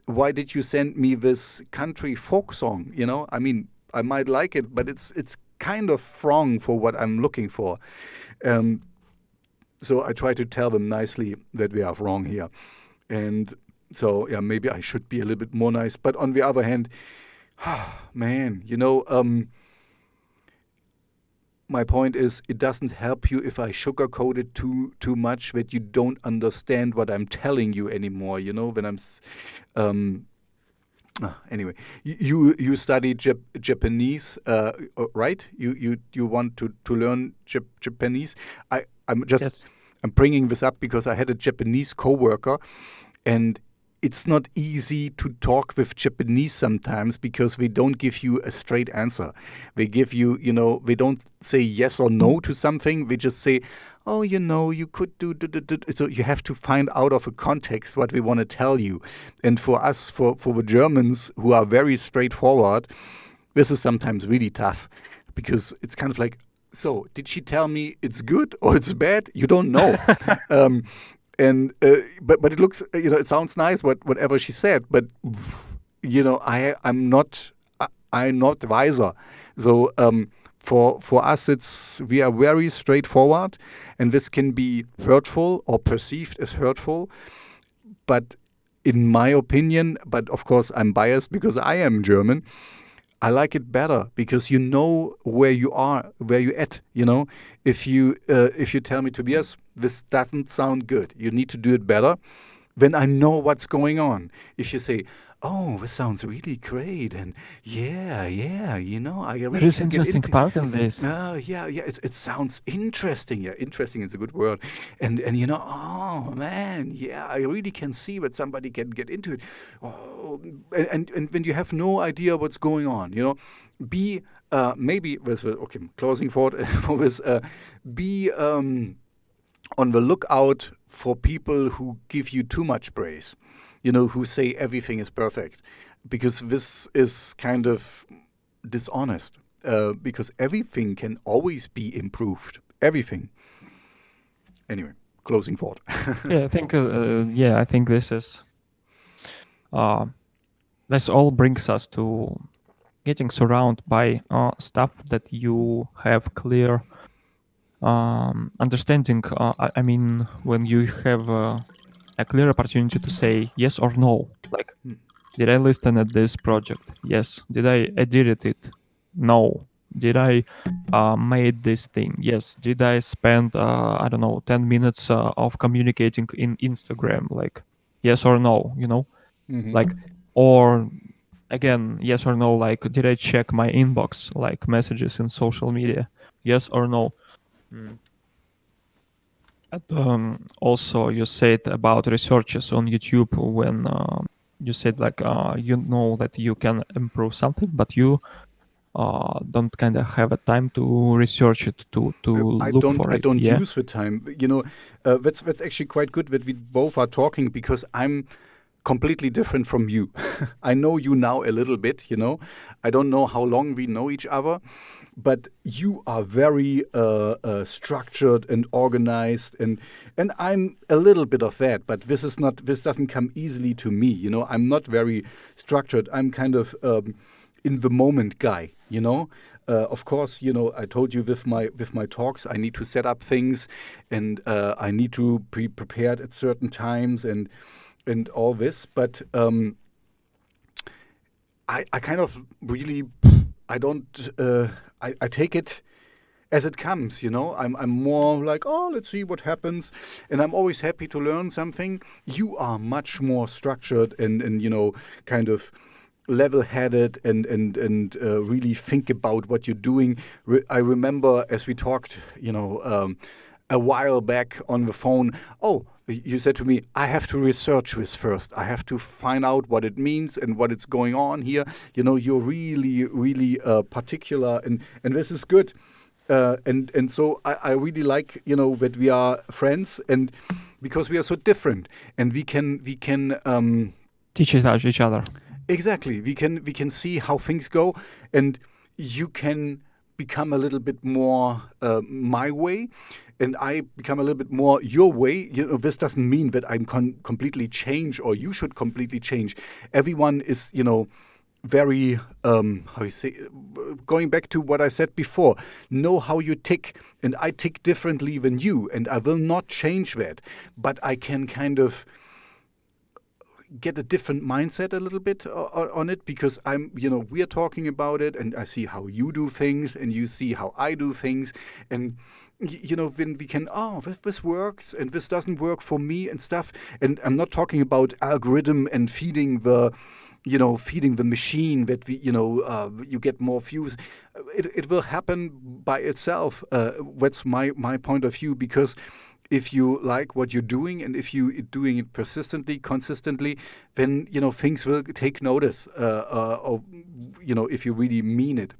why did you send me this country folk song? I mean, I might like it, but it's kind of wrong for what I'm looking for. So I try to tell them nicely that we are wrong here, and so maybe I should be a little bit more nice. But on the other hand, man, my point is, it doesn't help you if I sugarcoat it too much that you don't understand what I'm telling you anymore. When I'm anyway, you study Japanese, right? You want to learn Japanese. I'm just Yes. I'm bringing this up because I had a Japanese coworker, and it's not easy to talk with Japanese sometimes because they don't give you a straight answer. They give you, they don't say yes or no to something. They just say, oh, you could do. So you have to find out of a context what we want to tell you. And for us, for the Germans who are very straightforward, this is sometimes really tough because it's kind of like, so did she tell me it's good or it's bad? You don't know. And but it looks, it sounds nice, whatever she said. But I'm not wiser. So for us, we are very straightforward, and this can be hurtful or perceived as hurtful. But in my opinion, but of course I'm biased because I am German, I like it better because you know where you are, where you're at. If you tell me, Tobias, this doesn't sound good, you need to do it better, then I know what's going on. If you say, oh, this sounds really great, and yeah, I There really is can get interesting into. part in this. Yeah, it sounds interesting. Yeah, interesting is a good word. And oh man, yeah, I really can see that somebody can get into it. Oh, and when you have no idea what's going on, be maybe with okay, closing thought for this. Be on the lookout for people who give you too much praise. Who say everything is perfect, because this is kind of dishonest. Because everything can always be improved. Everything. Anyway, closing thought. Yeah, I think this is this all brings us to getting surrounded by stuff that you have clear understanding. I mean, when you have a clear opportunity to say yes or no, like, did I listen at this project? Yes. Did I edit it? No. Did I made this thing? Yes. Did I spend I don't know 10 minutes of communicating in Instagram? Like, yes or no? Like, or again, yes or no? Like, did I check my inbox, like messages in social media? Yes or no? And, also, you said about researches on YouTube when you said like you know that you can improve something, but you don't kind of have a time to research it to I look don't for I it. don't Yeah. use the time. That's actually quite good that we both are talking, because I'm completely different from you. I know you now a little bit. I don't know how long we know each other, but you are very structured and organized, and I'm a little bit of that. But this doesn't come easily to me. I'm not very structured. I'm kind of in the moment guy. Of course, I told you with my talks, I need to set up things, and I need to be prepared at certain times, and all this. But I kind of really, I don't I take it as it comes. I'm more like, oh, let's see what happens, and I'm always happy to learn something. You are much more structured and kind of level-headed, and really think about what you're doing. I remember as we talked, a while back on the phone. Oh, you said to me, I have to research this first. I have to find out what it means and what it's going on here. You're really, really particular, and this is good. And so I really like that we are friends, and because we are so different, and we can Teach each other. exactly, we can see how things go, and you can become a little bit more my way, and I become a little bit more your way. This doesn't mean that I'm completely change, or you should completely change. Everyone is very how you say, going back to what I said before, know how you tick, and I tick differently than you, and I will not change that, but I can kind of get a different mindset a little bit on it, because we are talking about it, and I see how you do things, and you see how I do things, and when we can, this works and this doesn't work for me and stuff. And I'm not talking about algorithm and feeding the machine that you get more views. It will happen by itself. That's my point of view, because if you like what you're doing, and if you're doing it persistently, consistently, then things will take notice of if you really mean it.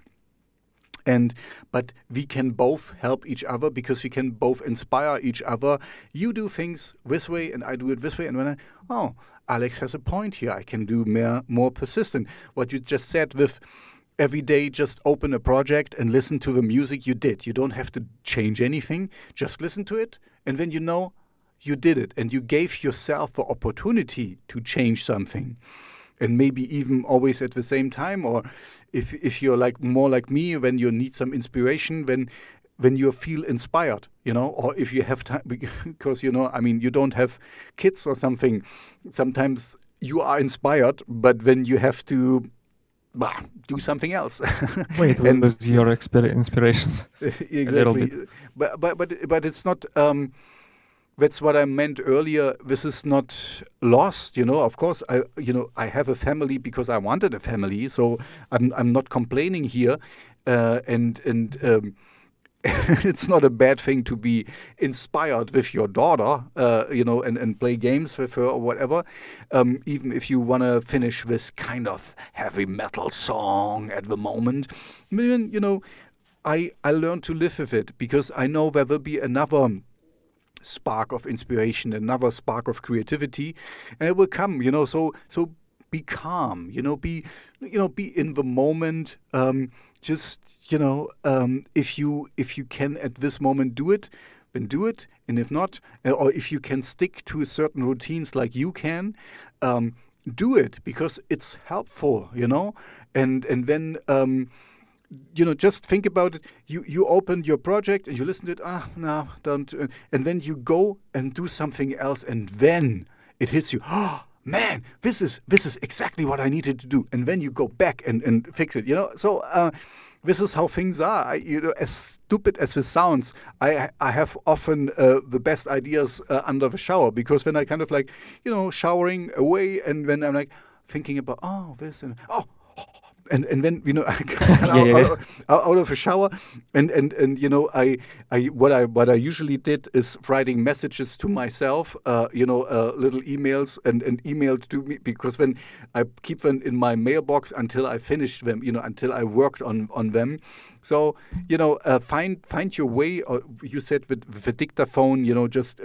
But we can both help each other, because we can both inspire each other. You do things this way and I do it this way, and when Alex has a point here, I can do more persistent. What you just said with every day, just open a project and listen to the music you did. You don't have to change anything. Just listen to it, and then you did it, and you gave yourself the opportunity to change something. And maybe even always at the same time, or if you're more like me, when you need some inspiration, when you feel inspired, or if you have time, because you don't have kids or something. Sometimes you are inspired, but then you have to do something else. Wait, what was your inspirations? Exactly, but it's not. That's what I meant earlier. This is not lost, Of course, I have a family because I wanted a family, so I'm not complaining here, and it's not a bad thing to be inspired with your daughter, and play games with her or whatever. Even if you want to finish this kind of heavy metal song at the moment, then I learned to live with it, because I know there will be another spark of inspiration, another spark of creativity, and it will come, so be calm, be in the moment. Just if you can at this moment do it, then do it, and if not, or if you can stick to certain routines like you can, do it, because it's helpful, and then just think about it. You opened your project and you listen to it. No, don't. And then you go and do something else, and then it hits you. Oh man, this is exactly what I needed to do. And then you go back and fix it. So this is how things are. As stupid as this sounds, I have often the best ideas under the shower, because when I kind of showering away, and when I'm thinking about this and And then I got out of a shower, and what I usually did is writing messages to myself, little emails and emailed to me, because when I keep them in my mailbox until I finished them, until I worked on them. So find your way. Or you said with the dictaphone, just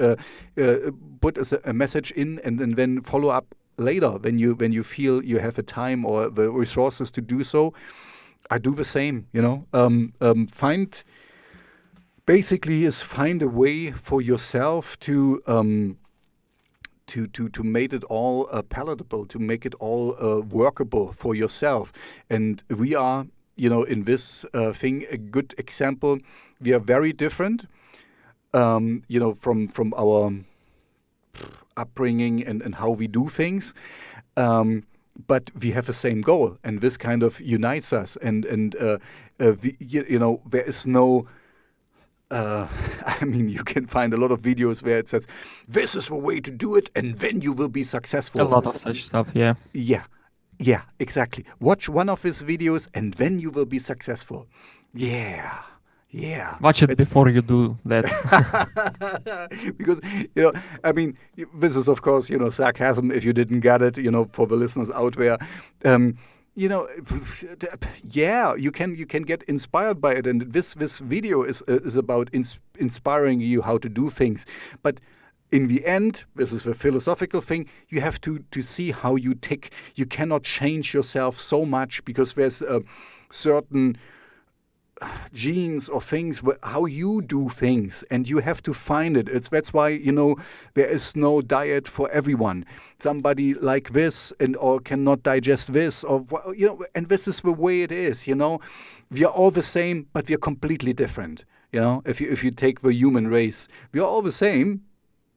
put a message in, and then follow up later when you feel you have the time or the resources to do so. I do the same. Find a way for yourself to make it all palatable, to make it all workable for yourself. And we are, in this thing, a good example. We are very different, from our upbringing and how we do things, but we have the same goal, and this kind of unites us. And there is no. You can find a lot of videos where it says, "This is the way to do it, and then you will be successful." A lot of such stuff, yeah. Yeah, exactly. Watch one of his videos, and then you will be successful. Yeah. Watch it before you do that. Because, this is, of course, sarcasm if you didn't get it, for the listeners out there. You can get inspired by it. And this video is about inspiring you how to do things. But in the end, this is the philosophical thing, you have to see how you tick. You cannot change yourself so much, because there's certain genes or things, how you do things, and you have to find it. That's why there is no diet for everyone. Somebody like this or cannot digest this, or and this is the way it is. We are all the same, but we are completely different. If you take the human race, we are all the same,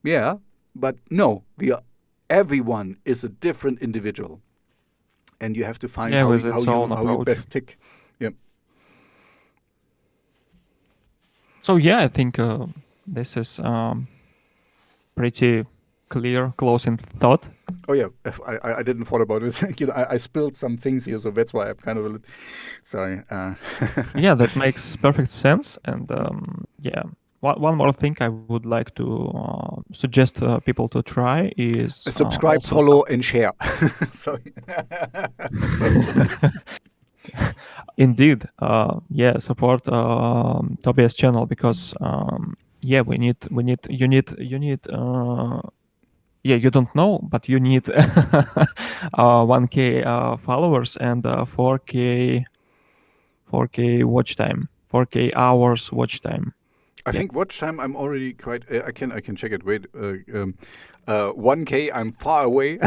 yeah, but no, we are everyone is a different individual, and you have to find Yeah, with its own how you approach. best tick. Yeah. So yeah, I think this is pretty clear closing thought. Oh yeah, I didn't thought about it. I spilled some things here, so that's why I'm kind of a little sorry. Yeah, that makes perfect sense. And yeah, one more thing I would like to suggest people to try is Subscribe, also follow, and share. Sorry. Sorry. indeed, yeah, support Tobias channel because yeah, you need yeah, you don't know, but you need 1K followers and 4K watch time, 4K hours watch time. I Yeah. think watch time I'm already quite. I can check it. Wait, 1K I'm far away,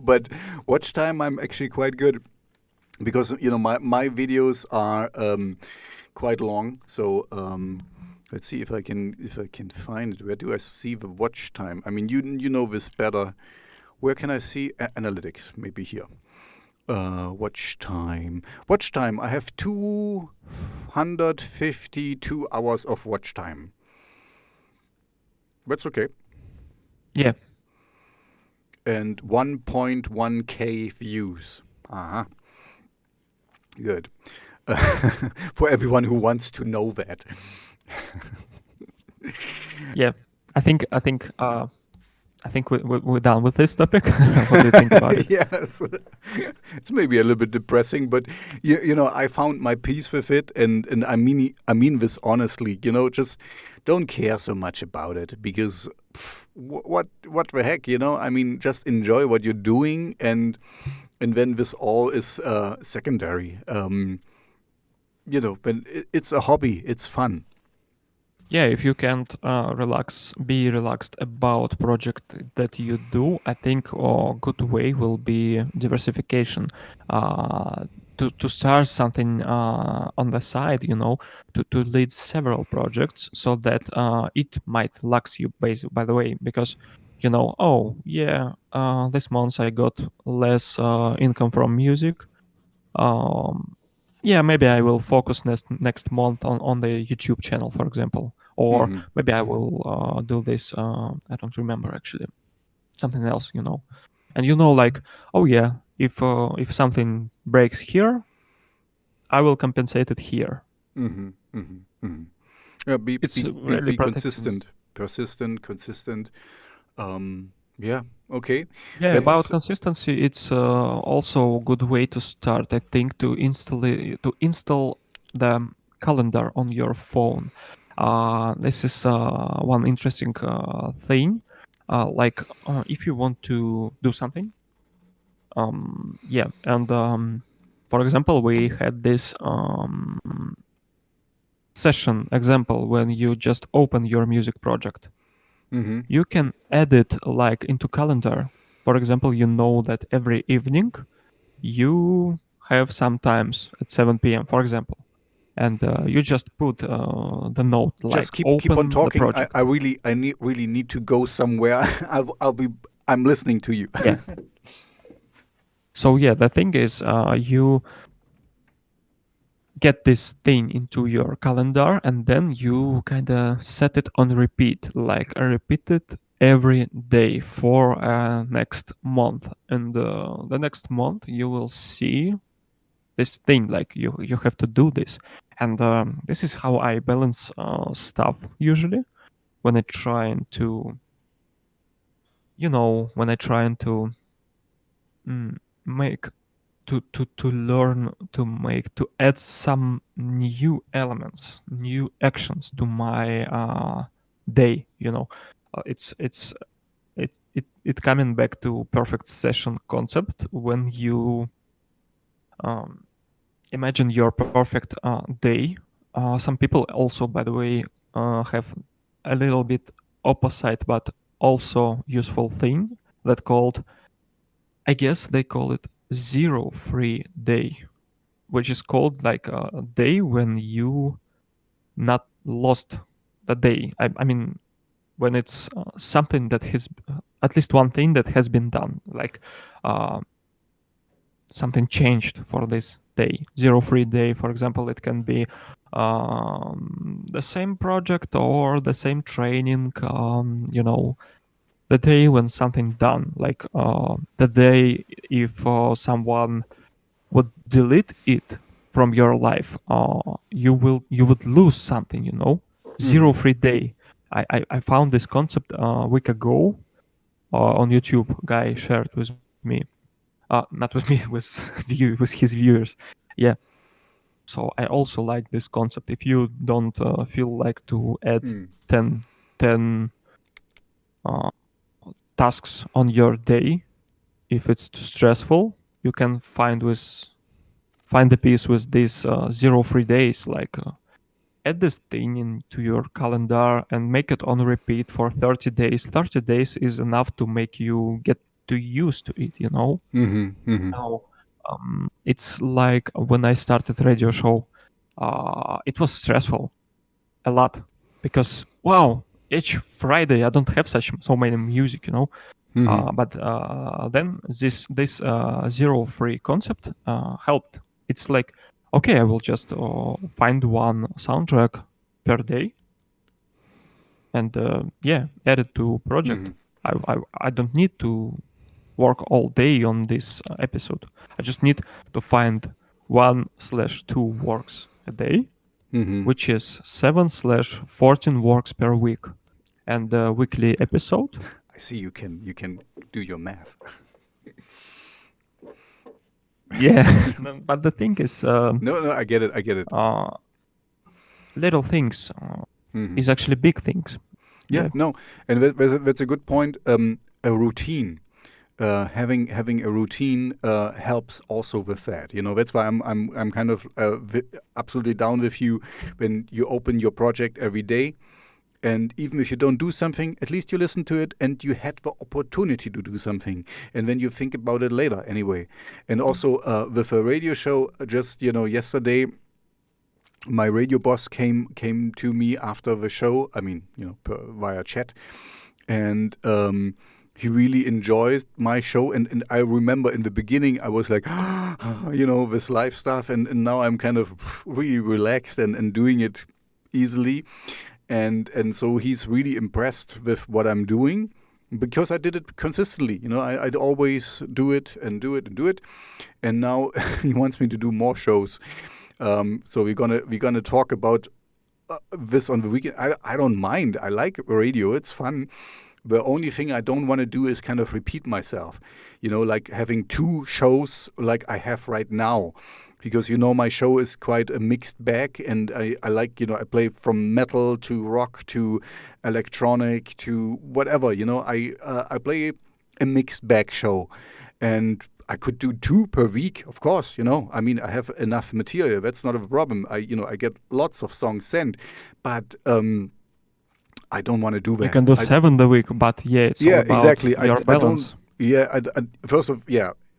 but watch time I'm actually quite good because my videos are quite long. So let's see if I can find it. Where do I see the watch time? I mean, you know this better. Where can I see analytics? Maybe here. Watch time. Watch time. I have 252 hours of watch time. That's okay. Yeah. And 1.1K views. Uh-huh. Good. For everyone who wants to know that. Yeah. I think we're done with this topic. What do you think about it? Yes. It's maybe a little bit depressing, but I found my peace with it, and I mean this honestly. Just don't care so much about it because what the heck, I mean, just enjoy what you're doing, and then this all is secondary. When it's a hobby, it's fun. Yeah, if you can't be relaxed about project that you do, I think a good way will be diversification. To start something on the side, to lead several projects so that it might lux you, by the way, because oh yeah, this month I got less income from music. um, yeah, maybe I will focus next month on the YouTube channel, for example, or Hmm. maybe I will do this. I don't remember actually, something else, and like, oh yeah, if something breaks here, I will compensate it here. Hmm. Hmm. Hmm. Yeah, It's really be protective. consistent, persistent, consistent. Yeah, okay. Yeah, about Let's. consistency, it's also a good way to start. I think to install the calendar on your phone. This is one interesting thing. Like if you want to do something, yeah, and for example, we had this session example when you just open your music project. Hmm. You can add it like into calendar. For example, you know that every evening you have sometimes at 7 p.m., for example, and you just put the note Just like keep on open the talking. I project. really need to go somewhere. I'm listening to you. Yeah. So yeah, the thing is, you get this thing into your calendar and then you kind of set it on repeat, like repeat it every day for next month. And the next month you will see this thing, like you have to do this. And this is how I balance stuff usually when I trying to when I trying to make to learn to make to add some new elements, new actions to my day. It coming back to perfect session concept when you um, imagine your perfect day. Some people also, by the way, have a little bit opposite but also useful thing that called, I guess they call it zero free day, which is called like a day when you not lost the day. I mean, when it's something that at least one thing that has been done, like something changed for this day. 0-free day, for example, it can be the same project or the same training, the day when something done, like the day if someone would delete it from your life, you would lose something, 0-free day. I found this concept a week ago on YouTube. Guy shared with me, not with me, with his viewers. Yeah. So I also like this concept. If you don't feel like to add 10 uh, tasks on your day, if it's too stressful, you can find the peace with these 0-free days. Like add this thing into your calendar and make it on repeat for 30 days. 30 days is enough to make you get too used to it, Now, it's like when I started radio show, it was stressful a lot because wow, each Friday I don't have so many music, but then this 0-free concept helped. It's like, okay, I will just find one soundtrack per day and add it to project. I don't need to work all day on this episode. I just need to find 1/2 works a day, which is 7/14 works per week, and the weekly episode. I see you can do your math. Yeah, but the thing is, no, I get it. Little things is actually big things. Yeah, no, and that's a good point. A routine. Having a routine helps also with that. That's why I'm kind of absolutely down with you when you open your project every day, and even if you don't do something, at least you listen to it and you had the opportunity to do something, and then you think about it later anyway. And also with a radio show, just yesterday, my radio boss came to me after the show. I mean, via chat, and he really enjoys my show. And I remember in the beginning, I was like, this live stuff. And now I'm kind of really relaxed and doing it easily. And so he's really impressed with what I'm doing because I did it consistently. I'd always do it and do it and do it. And now he wants me to do more shows. So we're gonna talk about this on the weekend. I don't mind. I like radio. It's fun. The only thing I don't want to do is kind of repeat myself, like having 2 shows like I have right now, because my show is quite a mixed bag, and I like, I play from metal to rock to electronic to whatever, I play a mixed bag show, and I could do 2 per week, of course, I mean, I have enough material. That's not a problem. I get lots of songs sent, but I don't want to do that. You can do 7 a week, but it's all about exactly. your balance. First of,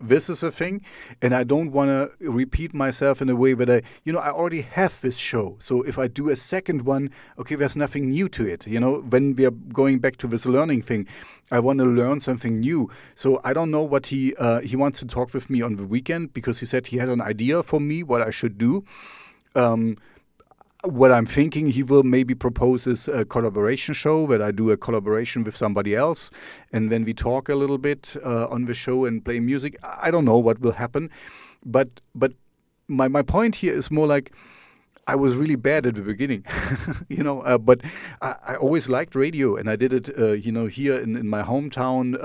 this is a thing, and I don't want to repeat myself in a way that I already have this show. So if I do a second one, okay, there's nothing new to it. When we are going back to this learning thing, I want to learn something new. So I don't know what he wants to talk with me on the weekend, because he said he had an idea for me what I should do. What I'm thinking he will maybe propose is a collaboration show, where I do a collaboration with somebody else, and then we talk a little bit on the show and play music. I don't know what will happen, but my point here is more like, I was really bad at the beginning, but I always liked radio, and I did it, here in my hometown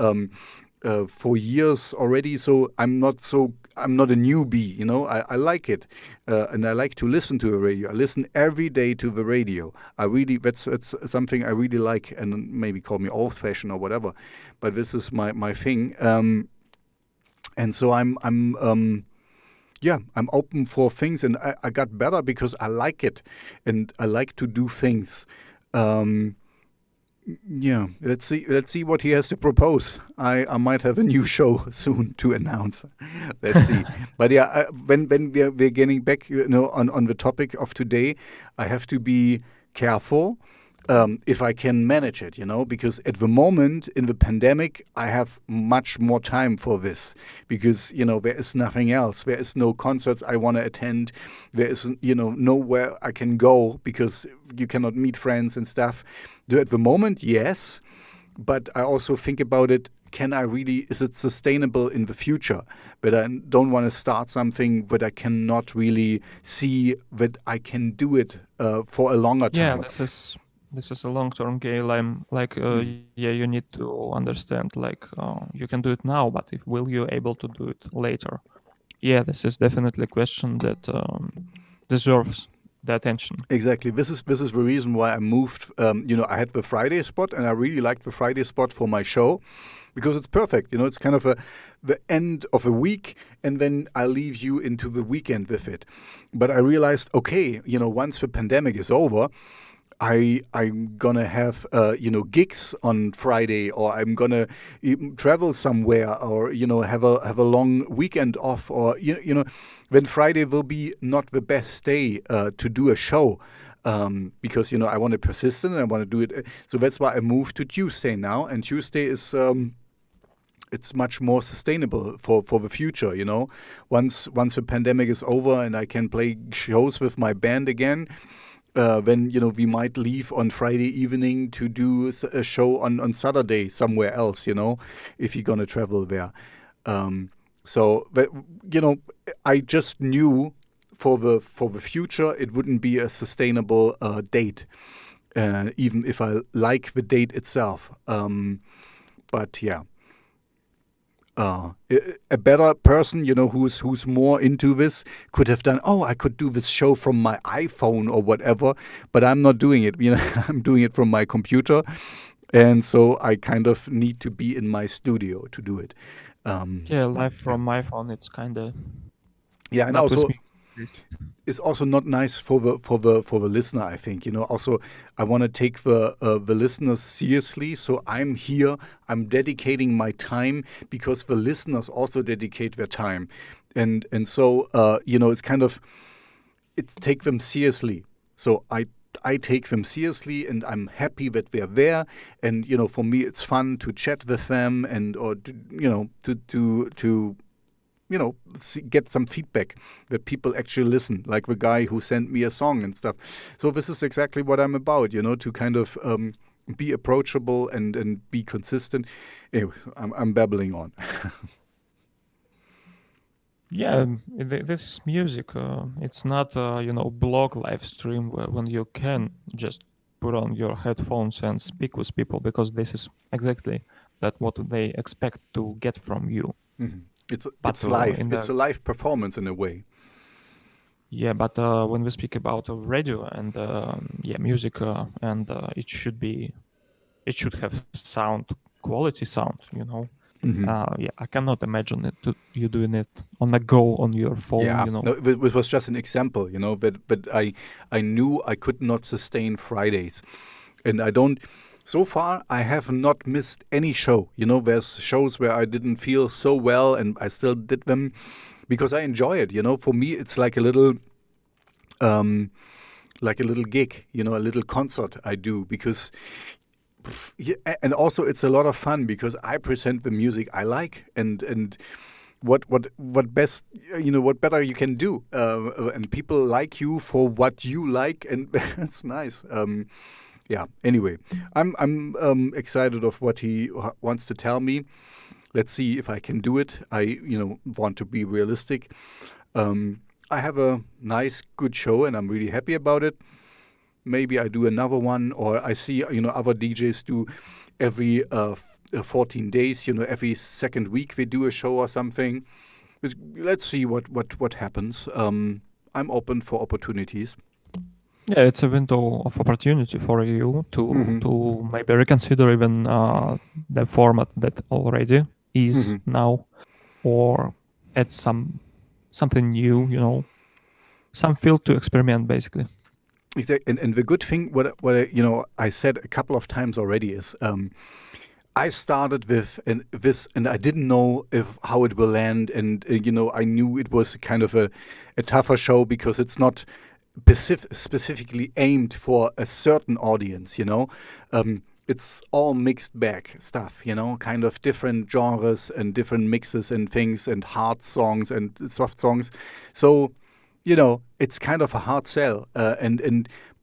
for years already. So I'm not a newbie, I like it, and I like to listen to the radio. I listen every day to the radio. That's something I really like, and maybe call me old-fashioned or whatever, but this is my thing. And so I'm open for things, and I got better because I like it, and I like to do things. Let's see what he has to propose. I might have a new show soon to announce. Let's see. But when we're getting back, on the topic of today, I have to be careful if I can manage it, because at the moment in the pandemic, I have much more time for this because, there is nothing else. There is no concerts I want to attend. There is, nowhere I can go because you cannot meet friends and stuff. So at the moment, yes, but I also think about it. Is it sustainable in the future? But I don't want to start something that I cannot really see that I can do it for a longer Yeah, time. this is a long-term game. I'm like, yeah, you need to understand, like, you can do it now, but if will you able to do it later? Yeah, this is definitely a question that deserves the attention. Exactly. This is the reason why I moved. I had the Friday spot, and I really liked the Friday spot for my show because it's perfect. It's kind of the end of a week, and then I leave you into the weekend with it. But I realized, okay, once the pandemic is over, I'm gonna have gigs on Friday, or I'm gonna travel somewhere, or have a long weekend off, or when Friday will be not the best day to do a show. Because I want to persistent and I want to do it. So that's why I moved to Tuesday now, and Tuesday is it's much more sustainable for the future. Once the pandemic is over and I can play shows with my band again. Then we might leave on Friday evening to do a show on Saturday somewhere else. If you're gonna travel there. So that I just knew for the future it wouldn't be a sustainable date, even if I like the date itself. But yeah. A better person, who's more into this, could have done. Oh, I could do this show from my iPhone or whatever, but I'm not doing it. I'm doing it from my computer, and so I kind of need to be in my studio to do it. Yeah, live from my phone, it's kind of Yeah, and not with also me. it's also not nice for the listener. I think Also, I want to take the listeners seriously. So I'm here. I'm dedicating my time because the listeners also dedicate their time, and so it's kind of take them seriously. So I take them seriously, and I'm happy that they're there. And for me, it's fun to chat with them and or to get some feedback that people actually listen, like the guy who sent me a song and stuff. So this is exactly what I'm about, to kind of be approachable and be consistent. Anyway, I'm babbling on. Yeah, this is music. It's not blog live stream when you can just put on your headphones and speak with people, because this is exactly that what they expect to get from you. Mhm. But It's live. in It's the a live performance in a way. Yeah, but when we speak about radio and music, and it should have quality sound. Yeah, I cannot imagine you doing it on a go on your phone. Yeah, no, it was just an example, but I knew I could not sustain Fridays, and I don't. So far, I have not missed any show. There's shows where I didn't feel so well, and I still did them because I enjoy it. For me, it's like a little gig, a little concert I do because. Yeah, and also it's a lot of fun because I present the music I like, and what best what better you can do, and people like you for what you like, and that's nice. Yeah. Anyway, I'm excited of what he wants to tell me. Let's see if I can do it. I want to be realistic. I have a nice, good show, and I'm really happy about it. Maybe I do another one, or I see other DJs do every 14 days. Every second week they do a show or something. Let's see what happens. I'm open for opportunities. Yeah, it's a window of opportunity for you to Mm-hmm. to maybe reconsider even the format that already is Mm-hmm. now, or add something new, some field to experiment basically. Exactly. And the good thing, what I said a couple of times already is, I started with this, and I didn't know how it will land, and I knew it was kind of a tougher show because it's not specifically aimed for a certain audience, it's all mixed bag stuff, kind of different genres and different mixes and things and hard songs and soft songs. So, it's kind of a hard sell.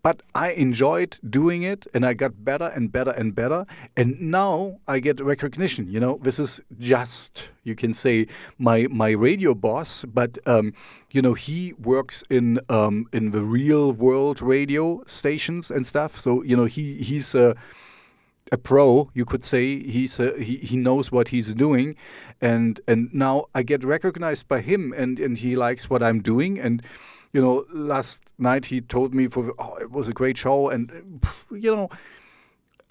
But I enjoyed doing it, and I got better and better and better. And now I get recognition. This is just, you can say, my radio boss, but he works in the real world radio stations and stuff. So he's a pro, you could say. He knows what he's doing, and now I get recognized by him, and he likes what I'm doing. And last night he told me it was a great show, and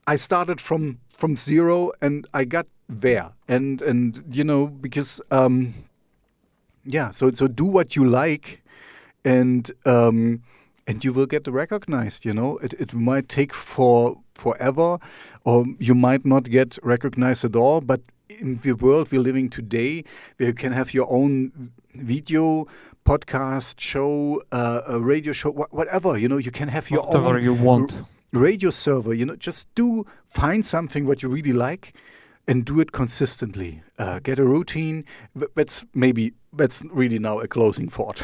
I started from zero, and I got there, and because so do what you like, and you will get recognized. It might take forever, or you might not get recognized at all. But in the world we're living today, where you can have your own video podcast show, a radio show, whatever. You can have your whatever own you want. Radio server. Just find something what you really like, and do it consistently. Get a routine. That's really now a closing thought.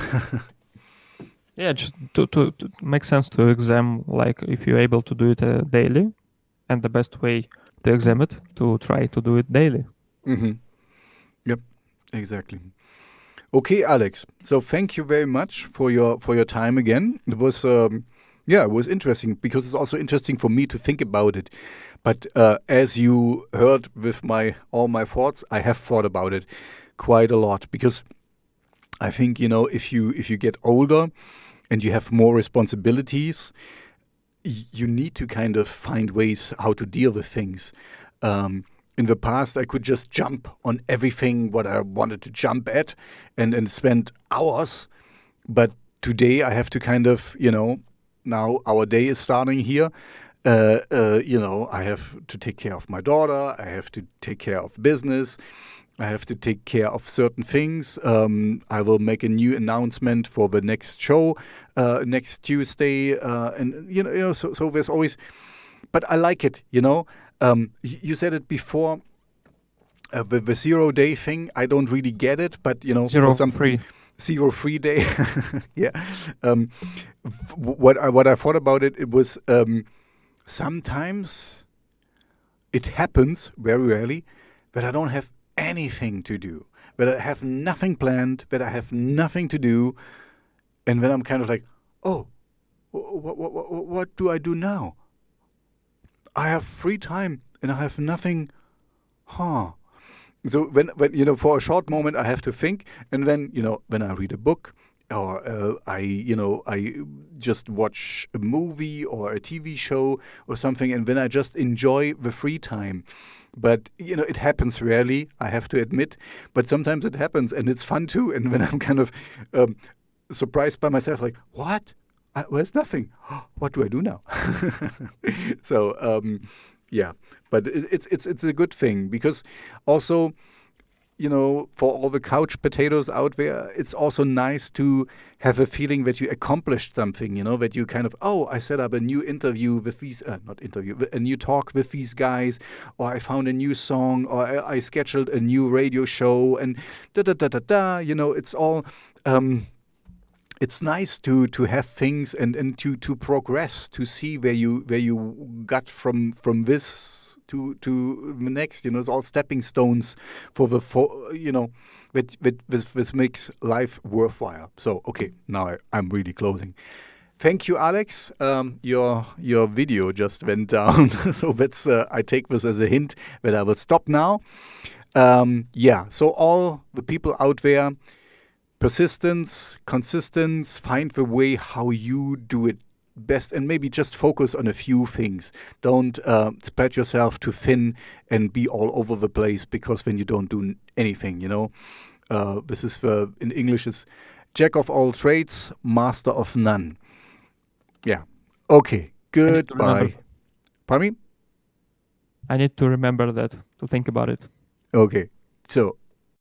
Yeah, just to make sense to exam, like if you're able to do it daily, and the best way to exam it, to try to do it daily. Mm-hmm. Yep, exactly. Okay, Alex. So thank you very much for your time again. It was it was interesting, because it's also interesting for me to think about it. But as you heard with all my thoughts, I have thought about it quite a lot, because I think if you get older and you have more responsibilities, you need to kind of find ways how to deal with things. In the past, I could just jump on everything what I wanted to jump at, and spend hours. But today I have to kind of, now our day is starting here. I have to take care of my daughter. I have to take care of business. I have to take care of certain things. I will make a new announcement for the next show next Tuesday, and so there's always. But I like it. You said it before. The 0 day thing, I don't really get it, but zero free day. Yeah. What I thought about it, was sometimes it happens very rarely that I don't have anything to do, that I have nothing planned, that I have nothing to do, and then I'm kind of like, oh, what do I do now? I have free time and I have nothing. So when for a short moment I have to think, and then when I read a book, or I just watch a movie or a TV show or something, and then I just enjoy the free time. But it happens rarely, I have to admit, but sometimes it happens, and it's fun too. And when I'm kind of surprised by myself, like, what? There's nothing. What do I do now? So yeah, but it's a good thing, because also, for all the couch potatoes out there, it's also nice to have a feeling that you accomplished something, that you kind of, I set up a new interview with these, a new talk with these guys, or I found a new song, or I scheduled a new radio show, and da-da-da-da-da, it's all, it's nice to have things and to progress, to see where you got from this to the next. It's all stepping stones for this makes life worthwhile. So okay, now I'm really closing. Thank you, Alex. Your video just went down, so that's I take this as a hint that I will stop now. So all the people out there, persistence, consistency, find the way how you do it best, and maybe just focus on a few things. Don't spread yourself too thin and be all over the place, because then you don't do anything, this is in English is jack of all trades, master of none. Yeah. Okay. Goodbye. Pardon me? I need to remember that, to think about it. Okay. So